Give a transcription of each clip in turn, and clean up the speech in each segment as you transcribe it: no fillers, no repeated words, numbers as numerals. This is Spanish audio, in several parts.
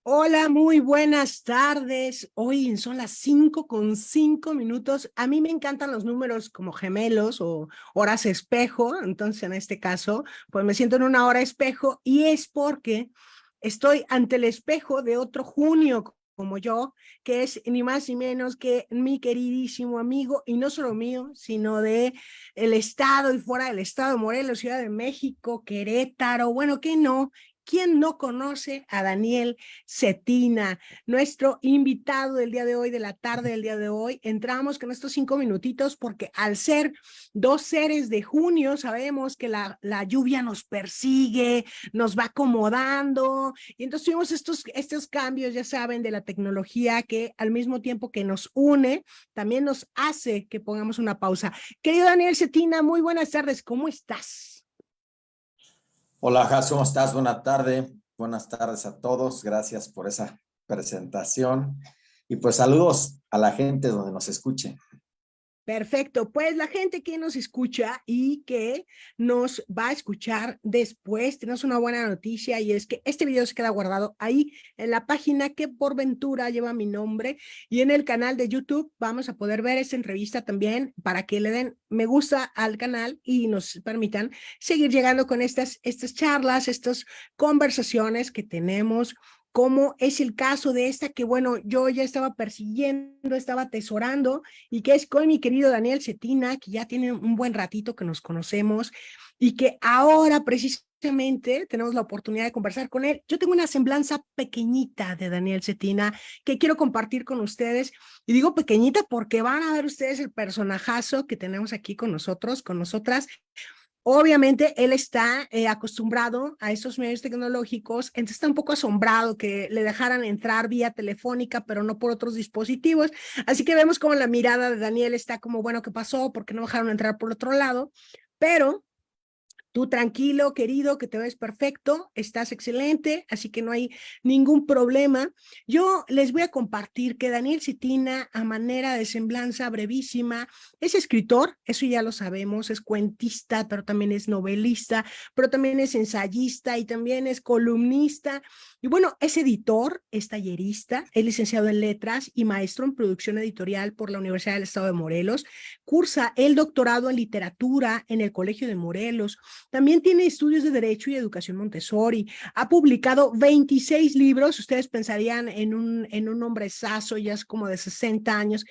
Hola, muy buenas tardes. Hoy son las 5:05. A mí me encantan los números como gemelos o horas espejo. Entonces, en este caso, pues me siento en una hora espejo y es porque estoy ante el espejo de otro Junio como yo, que es ni más ni menos que mi queridísimo amigo, y no solo mío, sino de el estado y fuera del estado, Morelos, Ciudad de México, Querétaro, bueno, ¿qué no? ¿Quién no conoce a Daniel Cetina, nuestro invitado del día de hoy, de la tarde del día de hoy? Entramos con estos 5 minutitos porque al ser 2 seres de junio, sabemos que la lluvia nos persigue, nos va acomodando, y entonces tuvimos estos cambios, ya saben, de la tecnología que al mismo tiempo que nos une, también nos hace que pongamos una pausa. Querido Daniel Cetina, muy buenas tardes, ¿cómo estás? Hola, Jas, ¿cómo estás? Buena tarde. Buenas tardes a todos. Gracias por esa presentación. Y pues saludos a la gente donde nos escuche. Perfecto, pues la gente que nos escucha y que nos va a escuchar después, tenemos una buena noticia y es que este video se queda guardado ahí en la página que por ventura lleva mi nombre, y en el canal de YouTube vamos a poder ver esta entrevista también para que le den me gusta al canal y nos permitan seguir llegando con estas charlas, estas conversaciones que tenemos, como es el caso de esta que, bueno, yo ya estaba persiguiendo, estaba atesorando, y que es con mi querido Daniel Cetina, que ya tiene un buen ratito que nos conocemos y que ahora precisamente tenemos la oportunidad de conversar con él. Yo tengo una semblanza pequeñita de Daniel Cetina que quiero compartir con ustedes, y digo pequeñita porque van a ver ustedes el personajazo que tenemos aquí con nosotros, con nosotras. Obviamente él está acostumbrado a estos medios tecnológicos, entonces está un poco asombrado que le dejaran entrar vía telefónica, pero no por otros dispositivos. Así que vemos como la mirada de Daniel está como, bueno, ¿qué pasó? ¿Por qué no dejaron entrar por otro lado? Pero tú tranquilo, querido, que te ves perfecto, estás excelente, así que no hay ningún problema. Yo les voy a compartir que Daniel Cetina, a manera de semblanza brevísima, es escritor, eso ya lo sabemos, es cuentista, pero también es novelista, pero también es ensayista y también es columnista. Y bueno, es editor, es tallerista, es licenciado en letras y maestro en producción editorial por la Universidad del Estado de Morelos. Cursa el doctorado en literatura en el Colegio de Morelos. También tiene estudios de Derecho y Educación Montessori. Ha publicado 26 libros. Ustedes pensarían en un hombrezazo, ya es como de 60 años,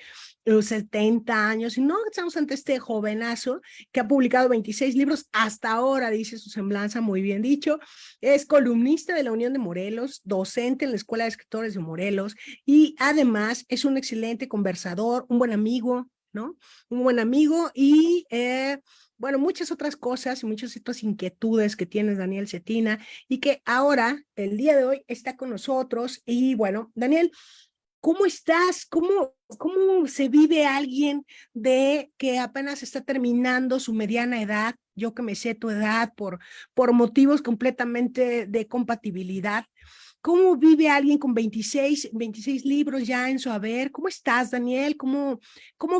70 años. Y no, estamos ante este jovenazo que ha publicado 26 libros hasta ahora, dice su semblanza, muy bien dicho. Es columnista de la Unión de Morelos, docente en la Escuela de Escritores de Morelos, y además es un excelente conversador, un buen amigo, ¿no? Un buen amigo y bueno, muchas otras cosas y muchas otras inquietudes que tienes, Daniel Cetina, y que ahora, el día de hoy, está con nosotros. Y bueno, Daniel, ¿cómo estás? ¿Cómo se vive alguien de que apenas está terminando su mediana edad? Yo que me sé tu edad por motivos completamente de compatibilidad. ¿Cómo vive alguien con 26 libros ya en su haber? ¿Cómo estás, Daniel? ¿Cómo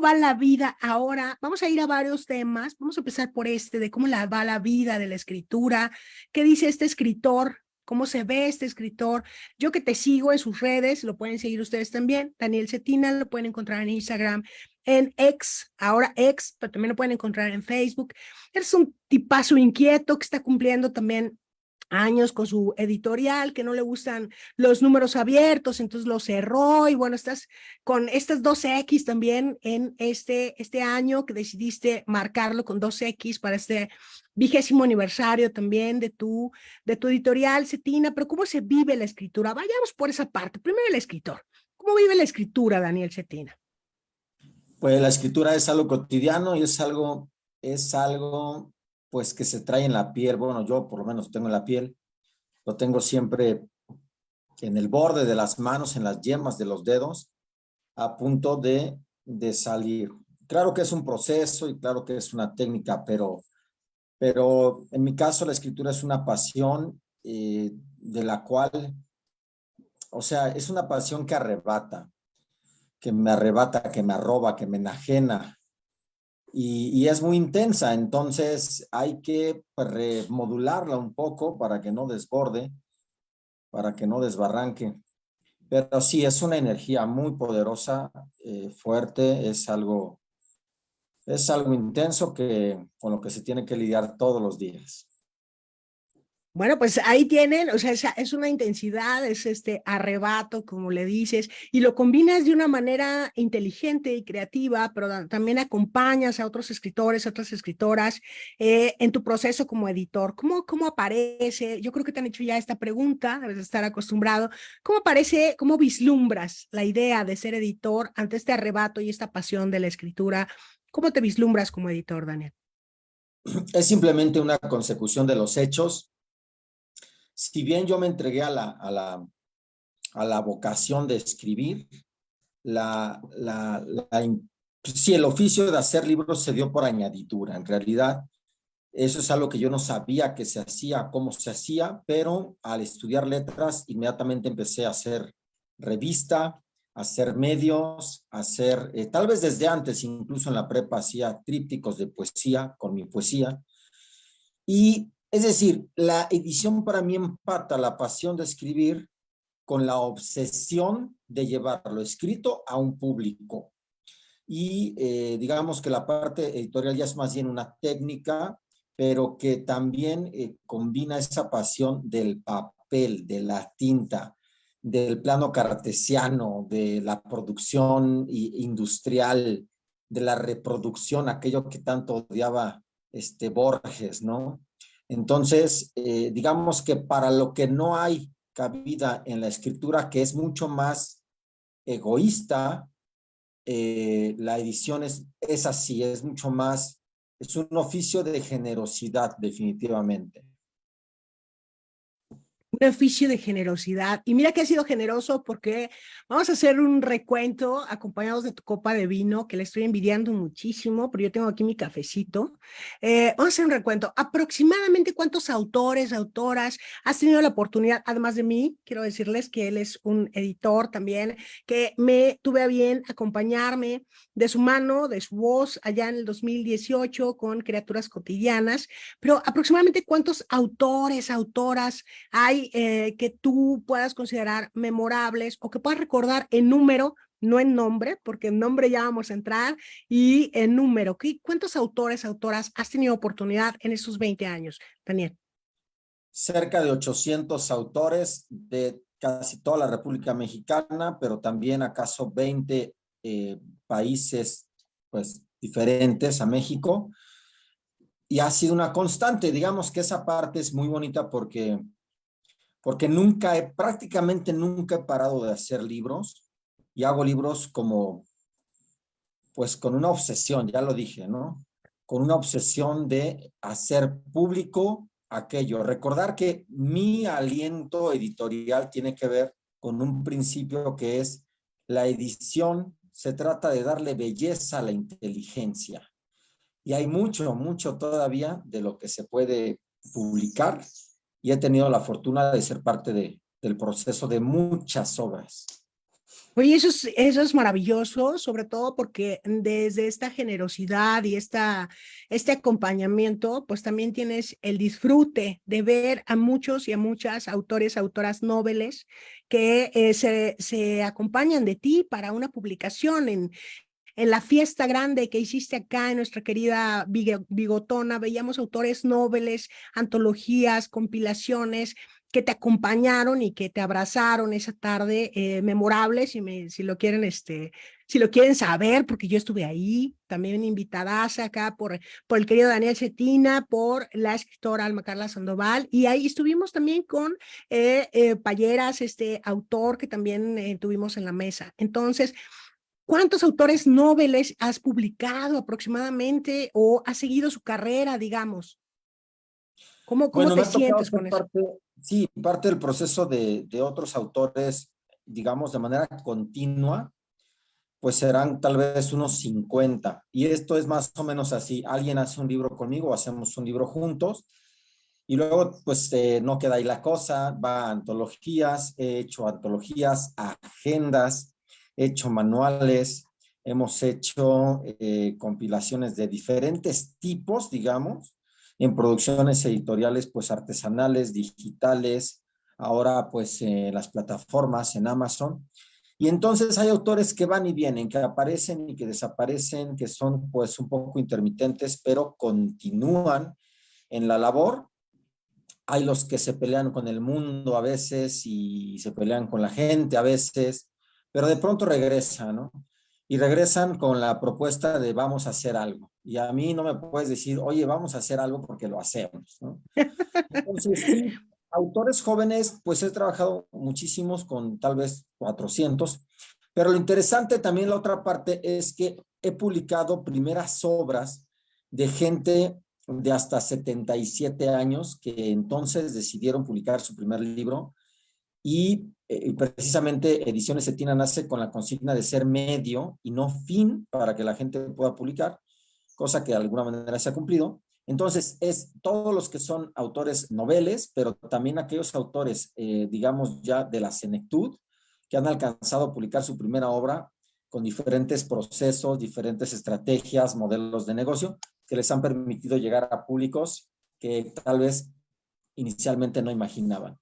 va la vida ahora? Vamos a ir a varios temas. Vamos a empezar por este, de cómo va la vida de la escritura. ¿Qué dice este escritor? ¿Cómo se ve este escritor? Yo que te sigo en sus redes, lo pueden seguir ustedes también. Daniel Cetina, lo pueden encontrar en Instagram, en X, ahora X, pero también lo pueden encontrar en Facebook. Eres un tipazo inquieto que está cumpliendo también años con su editorial, que no le gustan los números abiertos, entonces lo cerró. Y bueno, estás con estas 2X también en este año, que decidiste marcarlo con 2X para este 20º aniversario también de tu editorial, Cetina. Pero ¿cómo se vive la escritura? Vayamos por esa parte. Primero el escritor. ¿Cómo vive la escritura, Daniel Cetina? Pues la escritura es algo cotidiano y es algo pues que se trae en la piel. Bueno, yo por lo menos tengo en la piel, lo tengo siempre en el borde de las manos, en las yemas de los dedos, a punto de salir. Claro que es un proceso y claro que es una técnica, pero en mi caso la escritura es una pasión de la cual, o sea, es una pasión que me arrebata, que me arroba, que me enajena y es muy intensa, entonces hay que pues, remodularla un poco para que no desborde, para que no desbarranque. Pero sí, es una energía muy poderosa, fuerte, es algo intenso con lo que se tiene que lidiar todos los días. Bueno, pues ahí tienen, o sea, es una intensidad, es este arrebato, como le dices, y lo combinas de una manera inteligente y creativa, pero también acompañas a otros escritores, a otras escritoras en tu proceso como editor. ¿Cómo aparece? Yo creo que te han hecho ya esta pregunta, debes de estar acostumbrado. ¿Cómo aparece, cómo vislumbras la idea de ser editor ante este arrebato y esta pasión de la escritura? ¿Cómo te vislumbras como editor, Daniel? Es simplemente una consecución de los hechos. Si bien yo me entregué a la vocación de escribir, la, la, la, sí, el oficio de hacer libros se dio por añadidura. En realidad, eso es algo que yo no sabía que se hacía, cómo se hacía, pero al estudiar letras, inmediatamente empecé a hacer revista, a hacer medios, a hacer, tal vez desde antes, incluso en la prepa, hacía trípticos de poesía con mi poesía. Y es decir, la edición para mí empata la pasión de escribir con la obsesión de llevar lo escrito a un público. Y digamos que la parte editorial ya es más bien una técnica, pero que también combina esa pasión del papel, de la tinta, del plano cartesiano, de la producción industrial, de la reproducción, aquello que tanto odiaba Borges, ¿no? Entonces, digamos que para lo que no hay cabida en la escritura, que es mucho más egoísta, la edición es así, es mucho más, es un oficio de generosidad, definitivamente. Un oficio de generosidad. Y mira que has sido generoso porque vamos a hacer un recuento acompañados de tu copa de vino, que le estoy envidiando muchísimo, pero yo tengo aquí mi cafecito. Vamos a hacer un recuento. Aproximadamente cuántos autores, autoras has tenido la oportunidad, además de mí, quiero decirles que él es un editor también, que me tuve a bien acompañarme de su mano, de su voz, allá en el 2018 con Criaturas Cotidianas, pero aproximadamente cuántos autores, autoras hay que tú puedas considerar memorables o que puedas recordar en número, no en nombre, porque en nombre ya vamos a entrar, y en número. ¿Cuántos autores, autoras has tenido oportunidad en esos 20 años, Daniel? Cerca de 800 autores de casi toda la República Mexicana, pero también acaso 20 países pues, diferentes a México. Y ha sido una constante, digamos que esa parte es muy bonita porque prácticamente nunca he parado de hacer libros y hago libros como, pues con una obsesión, ya lo dije, ¿no? Con una obsesión de hacer público aquello. Recordar que mi aliento editorial tiene que ver con un principio que es la edición, se trata de darle belleza a la inteligencia. Y hay mucho, mucho todavía de lo que se puede publicar y he tenido la fortuna de ser parte del proceso de muchas obras. Oye, eso es maravilloso, sobre todo porque desde esta generosidad y este acompañamiento, pues también tienes el disfrute de ver a muchos y a muchas autores, autoras noveles que se acompañan de ti para una publicación en la fiesta grande que hiciste acá en nuestra querida Bigotona. Veíamos autores noveles, antologías, compilaciones que te acompañaron y que te abrazaron esa tarde, memorable, si lo quieren, si lo quieren saber, porque yo estuve ahí, también invitadas acá por el querido Daniel Cetina, por la escritora Alma Carla Sandoval, y ahí estuvimos también con Payeras, este autor que también tuvimos en la mesa. Entonces, ¿cuántos autores noveles has publicado aproximadamente o has seguido su carrera, digamos? ¿Cómo Bueno, te me ha tocado sientes ser con eso? parte, sí, parte del proceso de otros autores, digamos, de manera continua, pues serán tal vez unos 50. Y esto es más o menos así. Alguien hace un libro conmigo, hacemos un libro juntos, y luego, pues no queda ahí la cosa, va a antologías, he hecho antologías, agendas, he hecho manuales, hemos hecho compilaciones de diferentes tipos, digamos, en producciones editoriales, pues artesanales, digitales, ahora pues en las plataformas, en Amazon. Y entonces hay autores que van y vienen, que aparecen y que desaparecen, que son pues un poco intermitentes, pero continúan en la labor. Hay los que se pelean con el mundo a veces y se pelean con la gente a veces, pero de pronto regresan, ¿no? Y regresan con la propuesta de vamos a hacer algo. Y a mí no me puedes decir, oye, vamos a hacer algo porque lo hacemos, ¿no? Entonces, sí, autores jóvenes, pues he trabajado muchísimos con tal vez 400, pero lo interesante también la otra parte es que he publicado primeras obras de gente de hasta 77 años que entonces decidieron publicar su primer libro y precisamente Ediciones Cetina nace con la consigna de ser medio y no fin para que la gente pueda publicar, cosa que de alguna manera se ha cumplido. Entonces, es todos los que son autores noveles, pero también aquellos autores, digamos, ya de la senectud, que han alcanzado a publicar su primera obra con diferentes procesos, diferentes estrategias, modelos de negocio, que les han permitido llegar a públicos que tal vez inicialmente no imaginaban.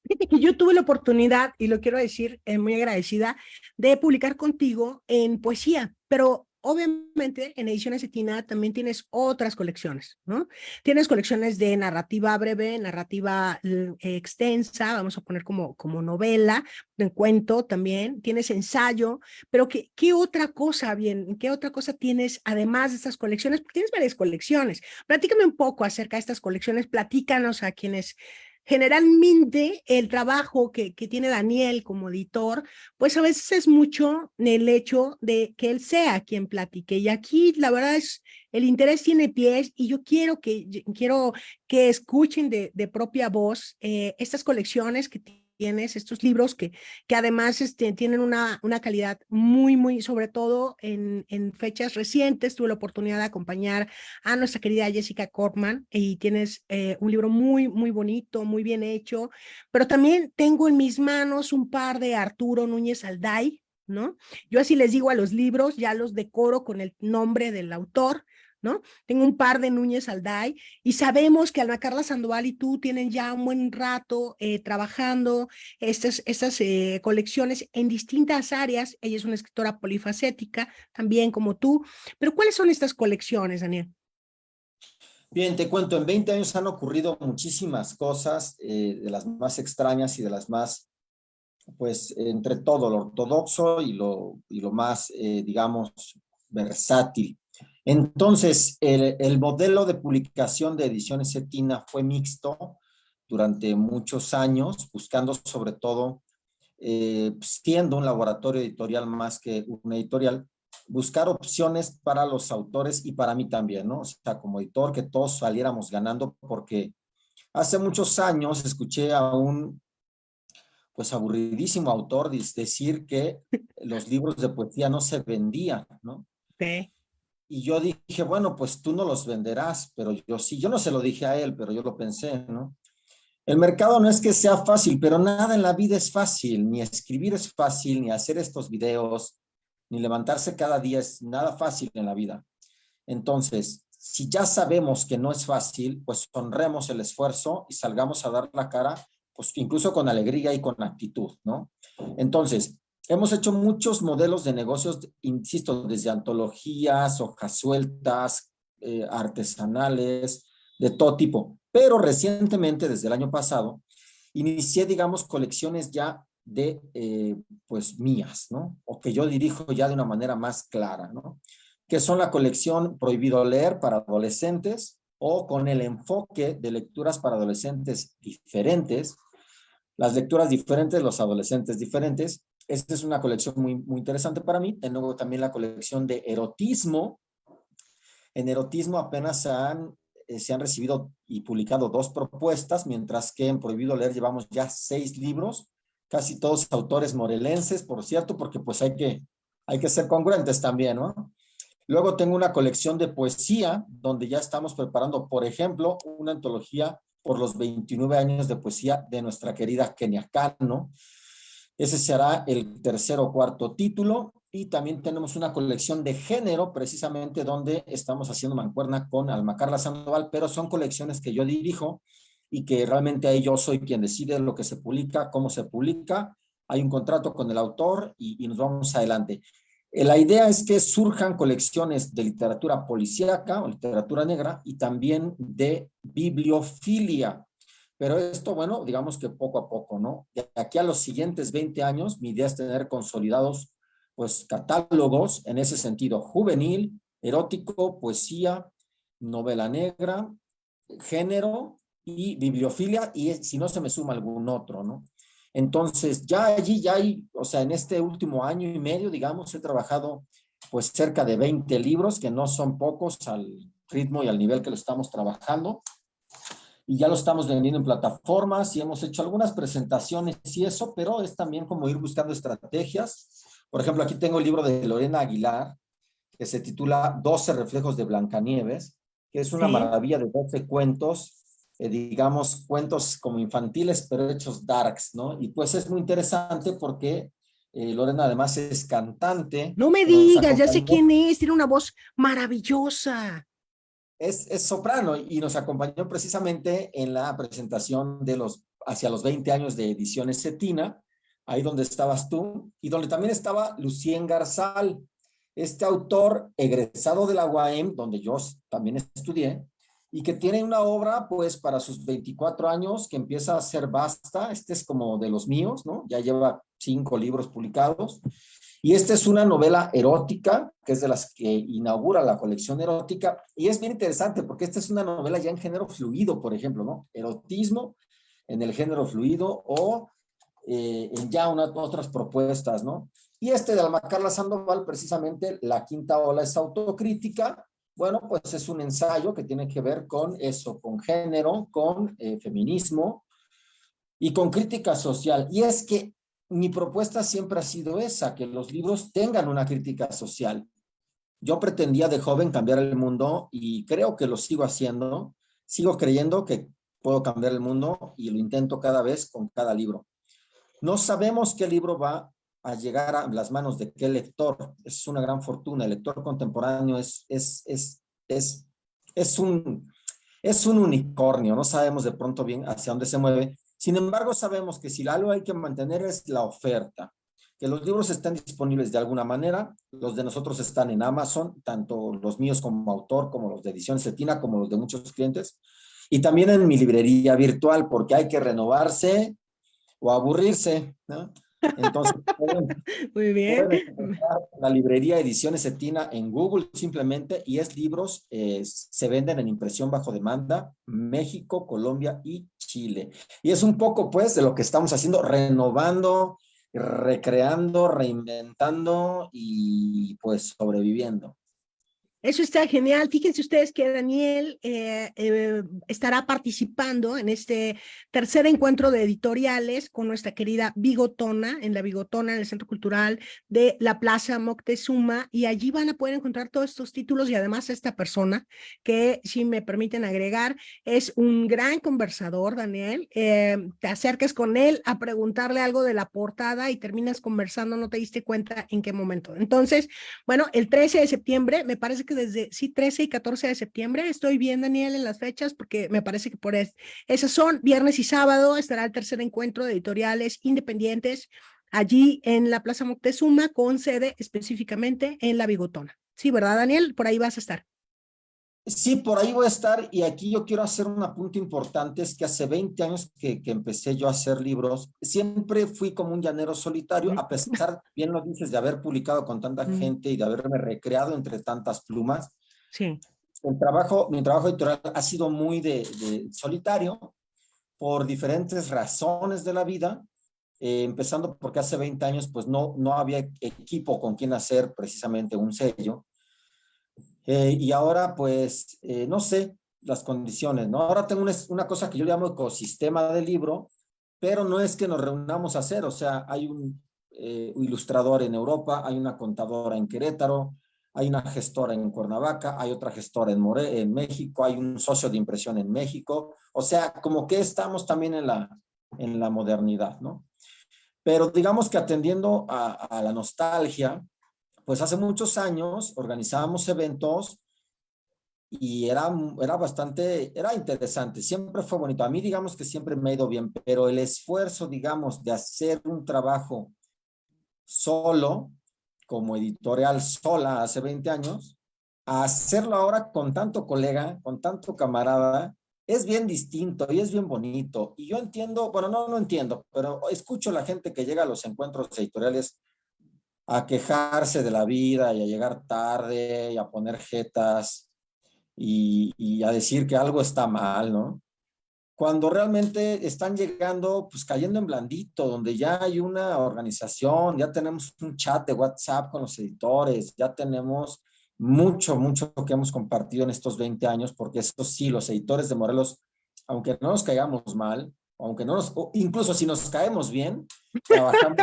Fíjate que yo tuve la oportunidad, y lo quiero decir, muy agradecida, de publicar contigo en poesía, pero obviamente en Ediciones Cetina también tienes otras colecciones, ¿no? Tienes colecciones de narrativa breve, narrativa extensa, vamos a poner como novela, de cuento también, tienes ensayo, pero ¿qué otra cosa, bien, qué otra cosa tienes además de estas colecciones? Porque tienes varias colecciones. Platícame un poco acerca de estas colecciones, platícanos a quienes generalmente el trabajo que tiene Daniel como editor, pues a veces es mucho el hecho de que él sea quien platique. Y aquí la verdad es, el interés tiene pies y yo quiero que escuchen de propia voz estas colecciones que tienes, estos libros que además tienen una calidad muy, sobre todo en fechas recientes. Tuve la oportunidad de acompañar a nuestra querida Jessica Corkman y tienes un libro muy bonito, muy bien hecho, pero también tengo en mis manos un par de Arturo Núñez Alday, ¿no? Yo así les digo a los libros, ya los decoro con el nombre del autor, ¿no? Tengo un par de Núñez Alday y sabemos que Alma Carla Sandoval y tú tienen ya un buen rato trabajando estas colecciones en distintas áreas. Ella es una escritora polifacética, también como tú. Pero ¿cuáles son estas colecciones, Daniel? Bien, te cuento, en 20 años han ocurrido muchísimas cosas, de las más extrañas y de las más, pues, entre todo lo ortodoxo y lo más, digamos, versátil. Entonces, el modelo de publicación de Ediciones Cetina fue mixto durante muchos años, buscando sobre todo, siendo un laboratorio editorial más que una editorial, buscar opciones para los autores y para mí también, ¿no? O sea, como editor, que todos saliéramos ganando, porque hace muchos años escuché a un, pues, aburridísimo autor decir que los libros de poesía no se vendían, ¿no? Sí. Y yo dije, bueno, pues tú no los venderás, pero yo sí, yo no se lo dije a él, pero yo lo pensé, ¿no? El mercado no es que sea fácil, pero nada en la vida es fácil, ni escribir es fácil, ni hacer estos videos, ni levantarse cada día es nada fácil en la vida. Entonces, si ya sabemos que no es fácil, pues honremos el esfuerzo y salgamos a dar la cara, pues incluso con alegría y con actitud, ¿no? Entonces, hemos hecho muchos modelos de negocios, insisto, desde antologías, hojas sueltas, artesanales, de todo tipo. Pero recientemente, desde el año pasado, inicié, digamos, colecciones ya de, pues, mías, ¿no? O que yo dirijo ya de una manera más clara, ¿no? Que son la colección Prohibido Leer para adolescentes o con el enfoque de lecturas para adolescentes diferentes, las lecturas diferentes, los adolescentes diferentes. Esta es una colección muy interesante para mí. Tengo también la colección de erotismo. En erotismo apenas se han recibido y publicado 2 propuestas, mientras que en Prohibido Leer llevamos ya 6 libros, casi todos autores morelenses, por cierto, porque pues hay que ser congruentes también, ¿no? Luego tengo una colección de poesía, donde ya estamos preparando, por ejemplo, una antología por los 29 años de poesía de nuestra querida Kenia Cano. Ese será el tercer o cuarto título. Y también tenemos una colección de género, precisamente donde estamos haciendo mancuerna con Alma Carla Sandoval, pero son colecciones que yo dirijo y que realmente ahí yo soy quien decide lo que se publica, cómo se publica. Hay un contrato con el autor y nos vamos adelante. La idea es que surjan colecciones de literatura policíaca o literatura negra y también de bibliofilia. Pero esto, bueno, digamos que poco a poco, ¿no? De aquí a los siguientes 20 años, mi idea es tener consolidados, pues, catálogos en ese sentido, juvenil, erótico, poesía, novela negra, género y bibliofilia, y si no se me suma algún otro, ¿no? Entonces, ya allí, ya hay, o sea, en este último año y medio, digamos, he trabajado pues cerca de 20 libros, que no son pocos al ritmo y al nivel que lo estamos trabajando, y ya lo estamos vendiendo en plataformas y hemos hecho algunas presentaciones y eso, pero es también como ir buscando estrategias. Por ejemplo, aquí tengo el libro de Lorena Aguilar, que se titula 12 reflejos de Blancanieves, que es una Sí. maravilla de 12 cuentos, digamos, cuentos como infantiles, pero hechos darks, ¿no? Y pues es muy interesante porque Lorena además es cantante, No me nos digas, ya sé acompañó, quién es, tiene una voz maravillosa. es soprano y nos acompañó precisamente en la presentación de hacia los 20 años de Ediciones Cetina, ahí donde estabas tú, y donde también estaba Lucien Garzal, este autor egresado de la UAM, donde yo también estudié, y que tiene una obra, pues, para sus 24 años, que empieza a ser vasta. Este es como de los míos, ¿no? Ya lleva 5 libros publicados. Y esta es una novela erótica, que es de las que inaugura la colección erótica, y es bien interesante porque esta es una novela ya en género fluido, por ejemplo, ¿no? Erotismo en el género fluido o en ya otras propuestas, ¿no? Y este de Alma Carla Sandoval, precisamente la quinta ola es autocrítica. Bueno, pues es un ensayo que tiene que ver con eso, con género, con feminismo y con crítica social. Y es que mi propuesta siempre ha sido esa, que los libros tengan una crítica social. Yo pretendía de joven cambiar el mundo y creo que lo sigo haciendo. Sigo creyendo que puedo cambiar el mundo y lo intento cada vez con cada libro. No sabemos qué libro va a llegar a las manos de qué lector. Es una gran fortuna. El lector contemporáneo es, es un, es un unicornio. No sabemos de pronto bien hacia dónde se mueve. Sin embargo, sabemos que si algo hay que mantener es la oferta, que los libros están disponibles de alguna manera. Los de nosotros están en Amazon, tanto los míos como autor, como los de Edición Cetina, como los de muchos clientes. Y también en mi librería virtual, porque hay que renovarse o aburrirse, ¿no? Entonces, Muy bien. pueden encontrar la librería Ediciones Cetina en Google simplemente y es libros, se venden en impresión bajo demanda, México, Colombia y Chile. Y es un poco pues de lo que estamos haciendo, renovando, recreando, reinventando y pues sobreviviendo. Eso está genial. Fíjense ustedes que Daniel estará participando en este tercer encuentro de editoriales con nuestra querida Bigotona, en la Bigotona, en el Centro Cultural de la Plaza Moctezuma, y allí van a poder encontrar todos estos títulos y además esta persona que, si me permiten agregar, es un gran conversador, Daniel. Te acercas con él a preguntarle algo de la portada y terminas conversando, no te diste cuenta en qué momento. Entonces, bueno, el 13 de septiembre, me parece que desde, sí, 13 y 14 de septiembre, estoy bien, Daniel, en las fechas, porque me parece que esas son viernes y sábado, estará el tercer encuentro de editoriales independientes allí en la Plaza Moctezuma, con sede específicamente en La Bigotona. Sí, ¿verdad, Daniel? Por ahí vas a estar. Sí, por ahí voy a estar y aquí yo quiero hacer un apunte importante, es que hace 20 años que empecé yo a hacer libros, siempre fui como un llanero solitario, Mm, a pesar, bien lo dices, de haber publicado con tanta mm, gente y de haberme recreado entre tantas plumas. sí. Mi trabajo editorial ha sido muy de solitario por diferentes razones de la vida, empezando porque hace 20 años pues no había equipo con quien hacer precisamente un sello. Y ahora, pues, no sé las condiciones, ¿no? Ahora tengo una cosa que yo llamo ecosistema de libro, pero no es que nos reunamos a hacer, o sea, hay un ilustrador en Europa, hay una contadora en Querétaro, hay una gestora en Cuernavaca, hay otra gestora en México, hay un socio de impresión en México, o sea, como que estamos también en la modernidad, ¿no? Pero digamos que atendiendo a la nostalgia, pues hace muchos años organizábamos eventos y era interesante, siempre fue bonito. A mí, digamos que siempre me ha ido bien, pero el esfuerzo, digamos, de hacer un trabajo solo, como editorial sola hace 20 años, a hacerlo ahora con tanto colega, con tanto camarada, es bien distinto y es bien bonito. Y yo entiendo, bueno, no entiendo, pero escucho a la gente que llega a los encuentros editoriales a quejarse de la vida y a llegar tarde y a poner jetas y a decir que algo está mal, ¿no? Cuando realmente están llegando, pues cayendo en blandito, donde ya hay una organización, ya tenemos un chat de WhatsApp con los editores, ya tenemos mucho que hemos compartido en estos 20 años, porque eso sí, los editores de Morelos, aunque no nos caigamos mal, aunque no nos, o incluso si nos caemos bien, trabajamos.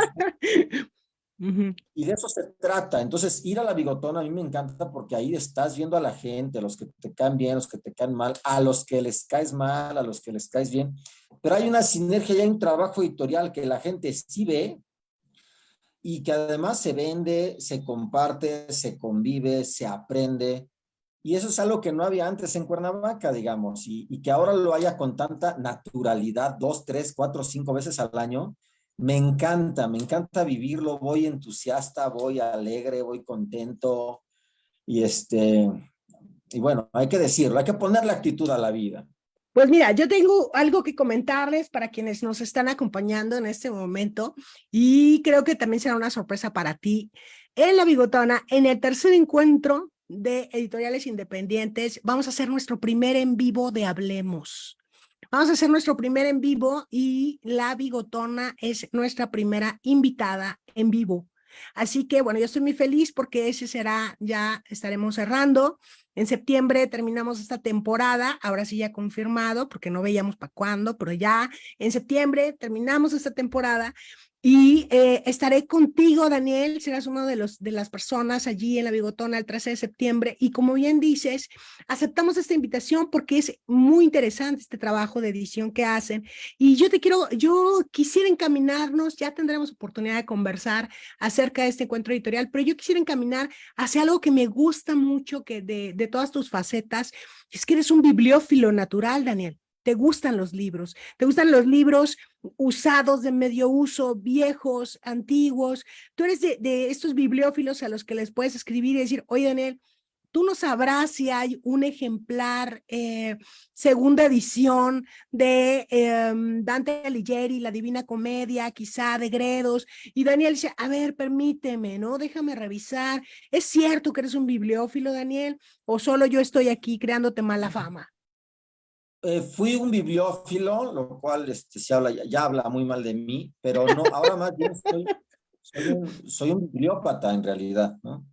Y de eso se trata. Entonces, ir a la Bigotón a mí me encanta porque ahí estás viendo a la gente, a los que te caen bien, a los que te caen mal, a los que les caes mal, a los que les caes bien. Pero hay una sinergia y hay un trabajo editorial que la gente sí ve y que además se vende, se comparte, se convive, se aprende. Y eso es algo que no había antes en Cuernavaca, digamos, y que ahora lo haya con tanta naturalidad, 2, 3, 4, 5 veces al año. Me encanta vivirlo, voy entusiasta, voy alegre, voy contento, y y bueno, hay que decirlo, hay que ponerle actitud a la vida. Pues mira, yo tengo algo que comentarles para quienes nos están acompañando en este momento y creo que también será una sorpresa para ti. En La Bigotona, en el tercer encuentro de editoriales independientes, vamos a hacer nuestro primer en vivo de Hablemos. Vamos a hacer nuestro primer en vivo y La Bigotona es nuestra primera invitada en vivo. Así que bueno, yo estoy muy feliz porque ese será, ya estaremos cerrando. En septiembre terminamos esta temporada, ahora sí ya confirmado, porque no veíamos para cuándo, pero ya en septiembre terminamos esta temporada y estaré contigo, Daniel, serás uno de las personas allí en La Bigotona el 13 de septiembre y como bien dices, aceptamos esta invitación porque es muy interesante este trabajo de edición que hacen y yo quisiera encaminarnos, ya tendremos oportunidad de conversar acerca de este encuentro editorial, pero yo quisiera encaminar hacia algo que me gusta mucho que de todas tus facetas, es que eres un bibliófilo natural, Daniel. Te gustan los libros usados de medio uso, viejos, antiguos. Tú eres de estos bibliófilos a los que les puedes escribir y decir, oye, Daniel, tú no sabrás si hay un ejemplar segunda edición de Dante Alighieri, La Divina Comedia, quizá de Gredos, y Daniel dice, a ver, permíteme, ¿no? Déjame revisar. ¿Es cierto que eres un bibliófilo, Daniel? ¿O solo yo estoy aquí creándote mala fama? Fui un bibliófilo, lo cual se habla, ya habla muy mal de mí, pero no, ahora más bien soy un bibliópata en realidad, ¿no?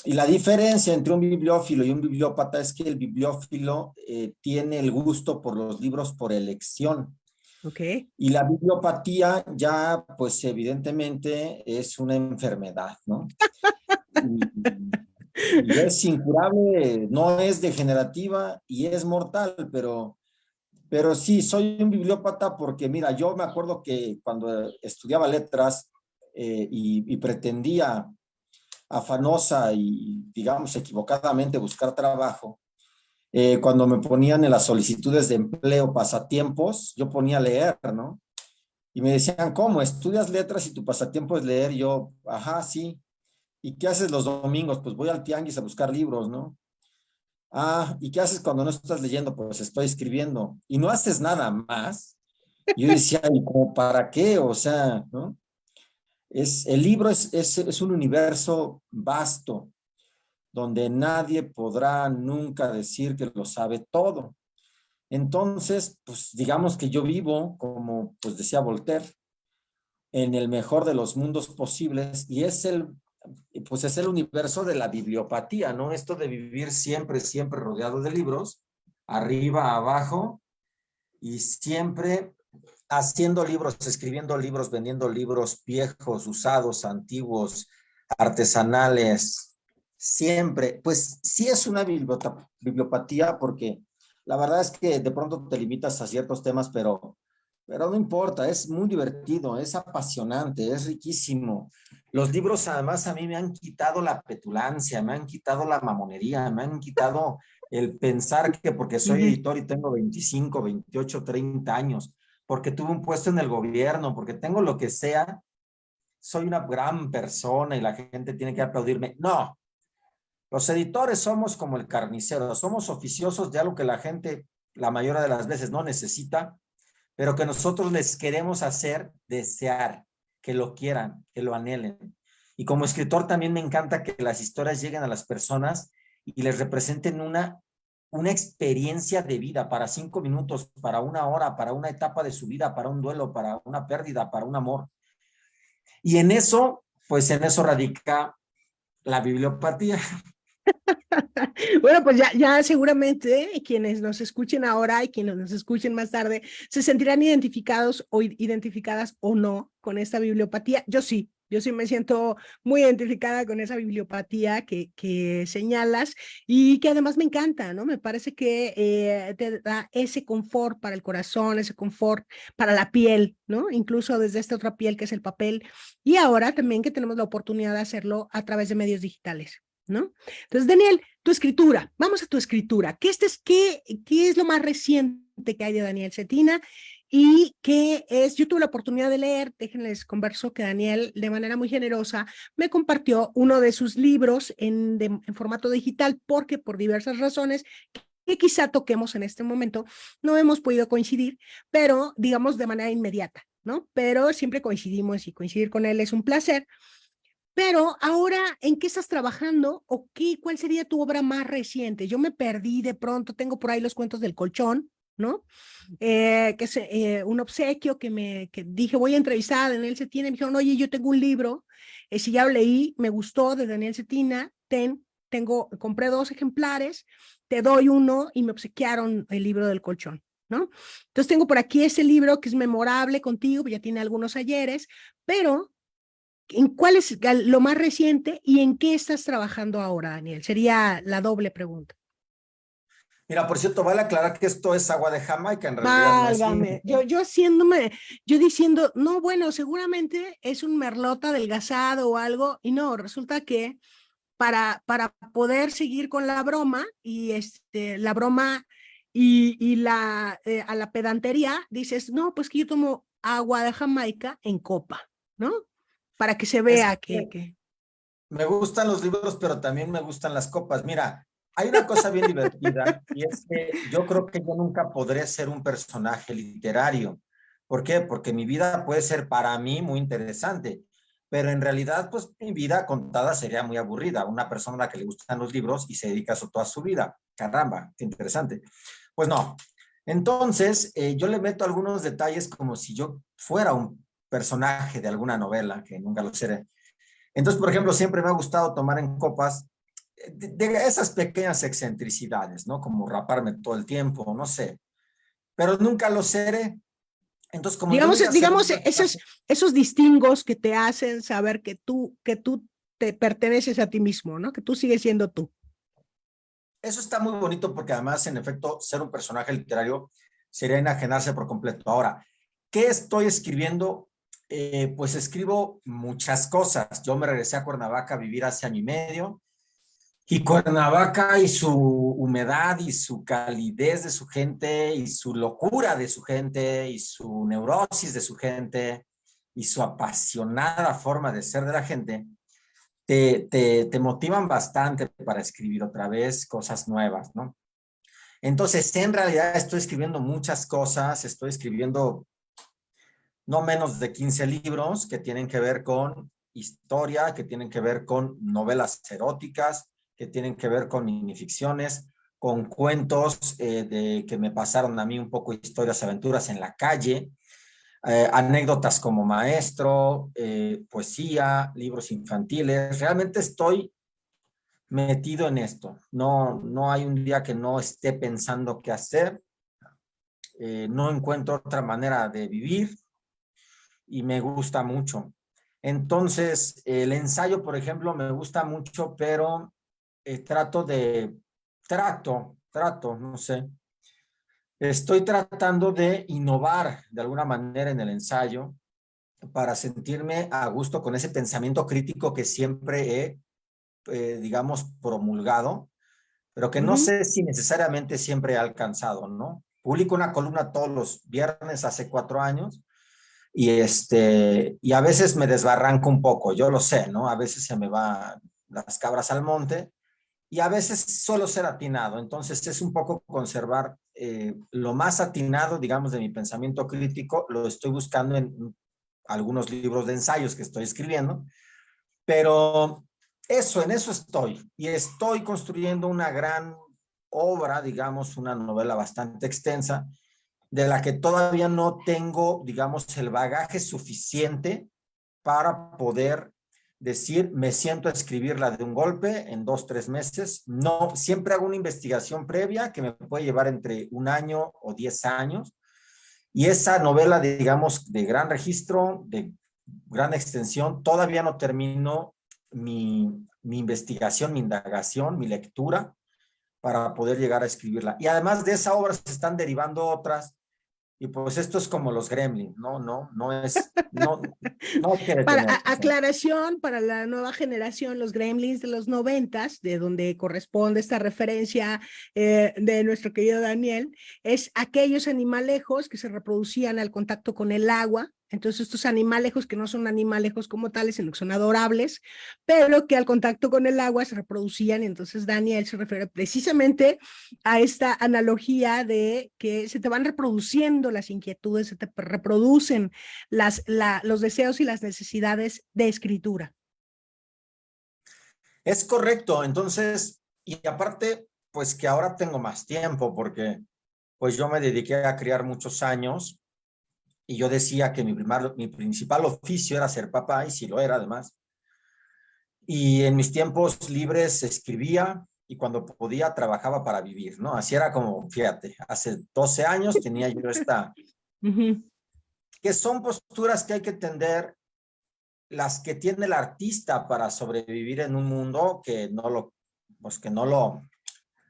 Y la diferencia entre un bibliófilo y un bibliópata es que el bibliófilo tiene el gusto por los libros por elección. Ok. Y la bibliopatía ya, pues evidentemente es una enfermedad, ¿no? Y, y es incurable, no es degenerativa y es mortal, pero sí, soy un bibliópata porque, mira, yo me acuerdo que cuando estudiaba letras y pretendía afanosa y, digamos, equivocadamente buscar trabajo, cuando me ponían en las solicitudes de empleo pasatiempos, yo ponía leer, ¿no? Y me decían, ¿cómo? ¿Estudias letras y tu pasatiempo es leer? Y yo, ajá, sí. ¿Y qué haces los domingos? Pues voy al tianguis a buscar libros, ¿no? Ah, ¿y qué haces cuando no estás leyendo? Pues estoy escribiendo. ¿Y no haces nada más? Y yo decía, ¿y como para qué? O sea, ¿no? El libro es un universo vasto, donde nadie podrá nunca decir que lo sabe todo. Entonces, pues digamos que yo vivo, como pues decía Voltaire, en el mejor de los mundos posibles y pues es el universo de la bibliopatía, ¿no? Esto de vivir siempre rodeado de libros, arriba, abajo y siempre haciendo libros, escribiendo libros, vendiendo libros viejos, usados, antiguos, artesanales, siempre, pues sí es una bibliopatía porque la verdad es que de pronto te limitas a ciertos temas, pero no importa, es muy divertido, es apasionante, es riquísimo. Los libros además a mí me han quitado la petulancia, me han quitado la mamonería, me han quitado el pensar que porque soy Ujú. editor y tengo 25, 28, 30 años, porque tuve un puesto en el gobierno, porque tengo lo que sea, soy una gran persona y la gente tiene que aplaudirme. No, los editores somos como el carnicero, somos oficiosos de algo que la gente la mayoría de las veces no necesita, pero que nosotros les queremos hacer desear, que lo quieran, que lo anhelen. Y como escritor también me encanta que las historias lleguen a las personas y les representen una experiencia de vida para 5 minutos, para una hora, para una etapa de su vida, para un duelo, para una pérdida, para un amor. Y en eso, pues en eso radica la bibliopatía. Bueno, pues ya seguramente quienes nos escuchen ahora y quienes nos escuchen más tarde se sentirán identificados o identificadas o no con esta bibliopatía. Yo sí me siento muy identificada con esa bibliopatía que señalas y que además me encanta, ¿no? Me parece que te da ese confort para el corazón, ese confort para la piel, ¿no? Incluso desde esta otra piel que es el papel. Y ahora también que tenemos la oportunidad de hacerlo a través de medios digitales, ¿no? Entonces, Daniel, tu escritura, vamos a tu escritura. ¿Qué es lo más reciente que hay de Daniel Cetina? Y qué es, yo tuve la oportunidad de leer, déjenles converso que Daniel de manera muy generosa me compartió uno de sus libros en formato digital porque por diversas razones que quizá toquemos en este momento, no hemos podido coincidir, pero digamos de manera inmediata, ¿no? Pero siempre coincidimos y coincidir con él es un placer. Pero ahora, ¿en qué estás trabajando o cuál sería tu obra más reciente? Yo me perdí de pronto, tengo por ahí los cuentos del colchón, ¿no? Que es un obsequio que dije, voy a entrevistar a Daniel Cetina, y me dijeron, oye, yo tengo un libro, si ya lo leí, me gustó, de Daniel Cetina, compré 2 ejemplares, te doy uno, y me obsequiaron el libro del colchón, ¿no? Entonces tengo por aquí ese libro que es memorable contigo, ya tiene algunos ayeres, pero ¿en cuál es lo más reciente y en qué estás trabajando ahora, Daniel? Sería la doble pregunta. Mira, por cierto, vale aclarar que esto es agua de Jamaica, en realidad no es vino. Válgame, yo diciendo, no, bueno, seguramente es un merlot adelgazado o algo, y no, resulta que para poder seguir con la broma, y la broma a la pedantería, dices, no, pues que yo tomo agua de Jamaica en copa, ¿no? Para que se Es vea que que me gustan los libros, pero también me gustan las copas. Mira, hay una cosa bien divertida y es que yo creo que yo nunca podré ser un personaje literario. ¿Por qué? Porque mi vida puede ser para mí muy interesante, pero en realidad, pues mi vida contada sería muy aburrida. Una persona a la que le gustan los libros y se dedica a eso toda su vida. Caramba, qué interesante. Pues no. Entonces, yo le meto algunos detalles como si yo fuera un personaje de alguna novela, que nunca lo seré. Entonces, por ejemplo, siempre me ha gustado tomar en copas de esas pequeñas excentricidades, ¿no? Como raparme todo el tiempo, no sé, pero nunca lo seré. Entonces, como yo digamos, voy a hacer un personaje, esos distingos que te hacen saber que tú te perteneces a ti mismo, ¿no? Que tú sigues siendo tú. eso está muy bonito porque además, en efecto, ser un personaje literario sería enajenarse por completo. Ahora, ¿qué estoy escribiendo? Pues escribo muchas cosas. Yo me regresé a Cuernavaca a vivir hace año y medio. Y Cuernavaca y su humedad y su calidez de su gente y su locura de su gente y su neurosis de su gente y su apasionada forma de ser de la gente, te motivan bastante para escribir otra vez cosas nuevas, ¿no? Entonces, en realidad estoy escribiendo muchas cosas, estoy escribiendo no menos de 15 libros que tienen que ver con historia, que tienen que ver con novelas eróticas, que tienen que ver con minificciones, con cuentos que me pasaron a mí un poco historias, aventuras en la calle, anécdotas como maestro, poesía, libros infantiles. Realmente estoy metido en esto. No, no hay un día que no esté pensando qué hacer. No encuentro otra manera de vivir y me gusta mucho. Entonces, el ensayo, por ejemplo, me gusta mucho, pero no sé. Estoy tratando de innovar de alguna manera en el ensayo para sentirme a gusto con ese pensamiento crítico que siempre he, digamos, promulgado, pero que no Ujú. sé si necesariamente siempre he alcanzado, ¿no? Publico una columna todos los viernes hace 4 años y a veces me desbarranco un poco, yo lo sé, ¿no? A veces se me van las cabras al monte y a veces suelo ser atinado. Entonces es un poco conservar lo más atinado, digamos, de mi pensamiento crítico, lo estoy buscando en algunos libros de ensayos que estoy escribiendo, pero eso, en eso estoy. Y estoy construyendo una gran obra, digamos, una novela bastante extensa, de la que todavía no tengo, digamos, el bagaje suficiente para poder decir, me siento a escribirla de un golpe en 2, 3 meses. No, siempre hago una investigación previa que me puede llevar entre 1 año o 10 años. Y esa novela, digamos, de gran registro, de gran extensión, todavía no termino mi investigación, mi indagación, mi lectura para poder llegar a escribirla. Y además de esa obra se están derivando otras y pues esto es como los Gremlins, no hay que Para detenerse. aclaración, para la nueva generación, los Gremlins de los 90s, de donde corresponde esta referencia de nuestro querido Daniel, es aquellos animalejos que se reproducían al contacto con el agua. Entonces, estos animalejos que no son animalejos como tales, sino que son adorables, pero que al contacto con el agua se reproducían. Y entonces Daniel se refiere precisamente a esta analogía de que se te van reproduciendo las inquietudes, se te reproducen los deseos y las necesidades de escritura. Es correcto, entonces, y aparte, pues que ahora tengo más tiempo porque pues yo me dediqué a criar muchos años y yo decía que mi principal oficio era ser papá y sí lo era además. Y en mis tiempos libres escribía y cuando podía trabajaba para vivir, ¿no? Así era como, fíjate, hace 12 años tenía yo Uh -huh. que son posturas que hay que entender, las que tiene el artista para sobrevivir en un mundo que no lo, pues que no lo,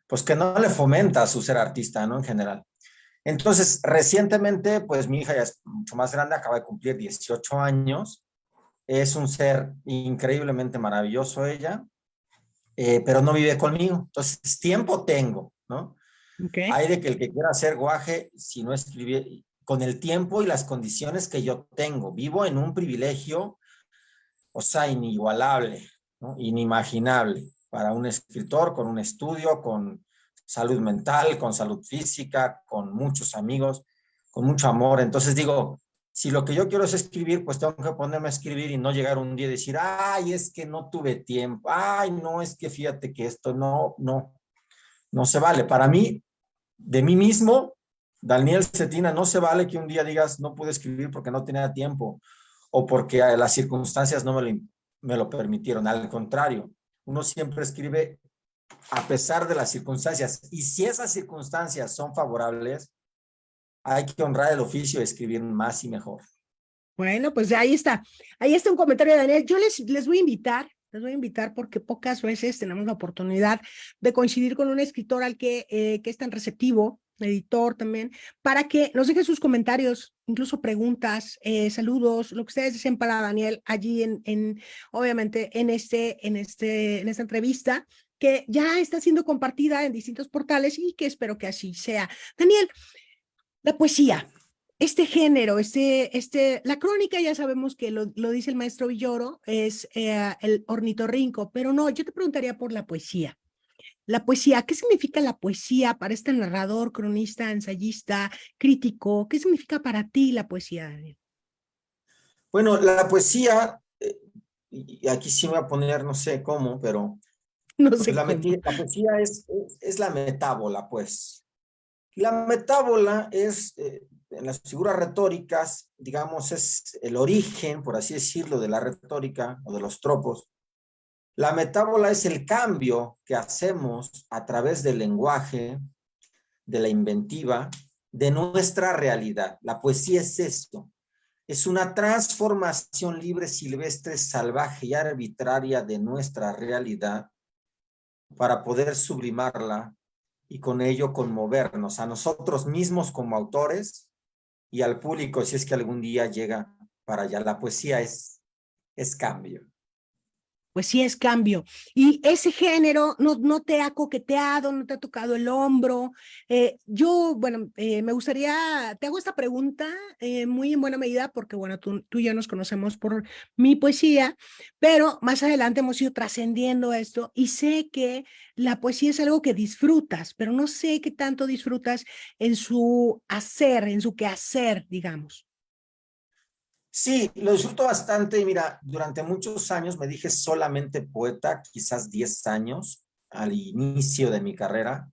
pues que no le fomenta su ser artista, ¿no? En general. Entonces, recientemente, pues mi hija ya es mucho más grande, acaba de cumplir 18 años, es un ser increíblemente maravilloso ella, pero no vive conmigo. Entonces, tiempo tengo, ¿no? Okay. Hay de que el que quiera hacer guaje, si no escribe, con el tiempo y las condiciones que yo tengo, vivo en un privilegio, o sea, inigualable, ¿no? Inimaginable para un escritor con un estudio, con salud mental, con salud física, con muchos amigos, con mucho amor. Entonces digo, si lo que yo quiero es escribir, pues tengo que ponerme a escribir y no llegar un día y decir, ay, es que no tuve tiempo, ay, no, es que fíjate que esto no se vale. Para mí, de mí mismo, Daniel Cetina, no se vale que un día digas, no pude escribir porque no tenía tiempo o porque las circunstancias no me lo permitieron. Al contrario, uno siempre escribe a pesar de las circunstancias. Y si esas circunstancias son favorables, hay que honrar el oficio y escribir más y mejor. Bueno, pues ahí está. Ahí está un comentario de Daniel. Yo les voy a invitar. Les voy a invitar porque pocas veces tenemos la oportunidad de coincidir con un escritor al que es tan receptivo, editor también, para que nos deje sus comentarios, incluso preguntas, saludos, lo que ustedes deseen para Daniel allí obviamente, en esta entrevista que ya está siendo compartida en distintos portales y que espero que así sea. Daniel, la poesía, este género, la crónica ya sabemos que lo dice el maestro Villoro, es el ornitorrinco, pero no, yo te preguntaría por la poesía. La poesía, ¿qué significa la poesía para este narrador, cronista, ensayista, crítico? ¿Qué significa para ti la poesía, Daniel? Bueno, la poesía, y aquí sí me voy a poner, no sé cómo, pero No pues sé cómo. la poesía es la metábola, pues. La metábola es, en las figuras retóricas, digamos, es el origen, por así decirlo, de la retórica o de los tropos. La metábola es el cambio que hacemos a través del lenguaje, de la inventiva, de nuestra realidad. La poesía es esto. Es una transformación libre, silvestre, salvaje y arbitraria de nuestra realidad para poder sublimarla y con ello conmovernos a nosotros mismos como autores y al público si es que algún día llega para allá. La poesía es cambio. pues sí es cambio. Y ese género no te ha coqueteado, no te ha tocado el hombro. Bueno, me gustaría, te hago esta pregunta muy en buena medida porque, bueno, tú y yo nos conocemos por mi poesía, pero más adelante hemos ido trascendiendo esto y sé que la poesía es algo que disfrutas, pero no sé qué tanto disfrutas en su hacer, en su quehacer, digamos. Sí, lo disfruto bastante y mira, durante muchos años me dije solamente poeta, quizás 10 años al inicio de mi carrera,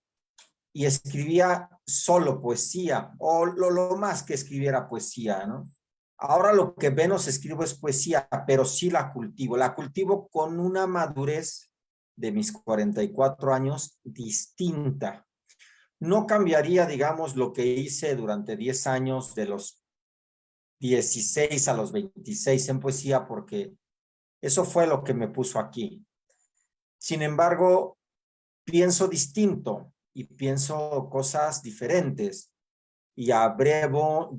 y escribía solo poesía, o lo más que escribiera poesía, ¿no? Ahora lo que menos escribo es poesía, pero sí la cultivo con una madurez de mis 44 años distinta. No cambiaría, digamos, lo que hice durante 10 años de los 16 a los 26 en poesía, porque eso fue lo que me puso aquí. Sin embargo, pienso distinto y pienso cosas diferentes y abrevo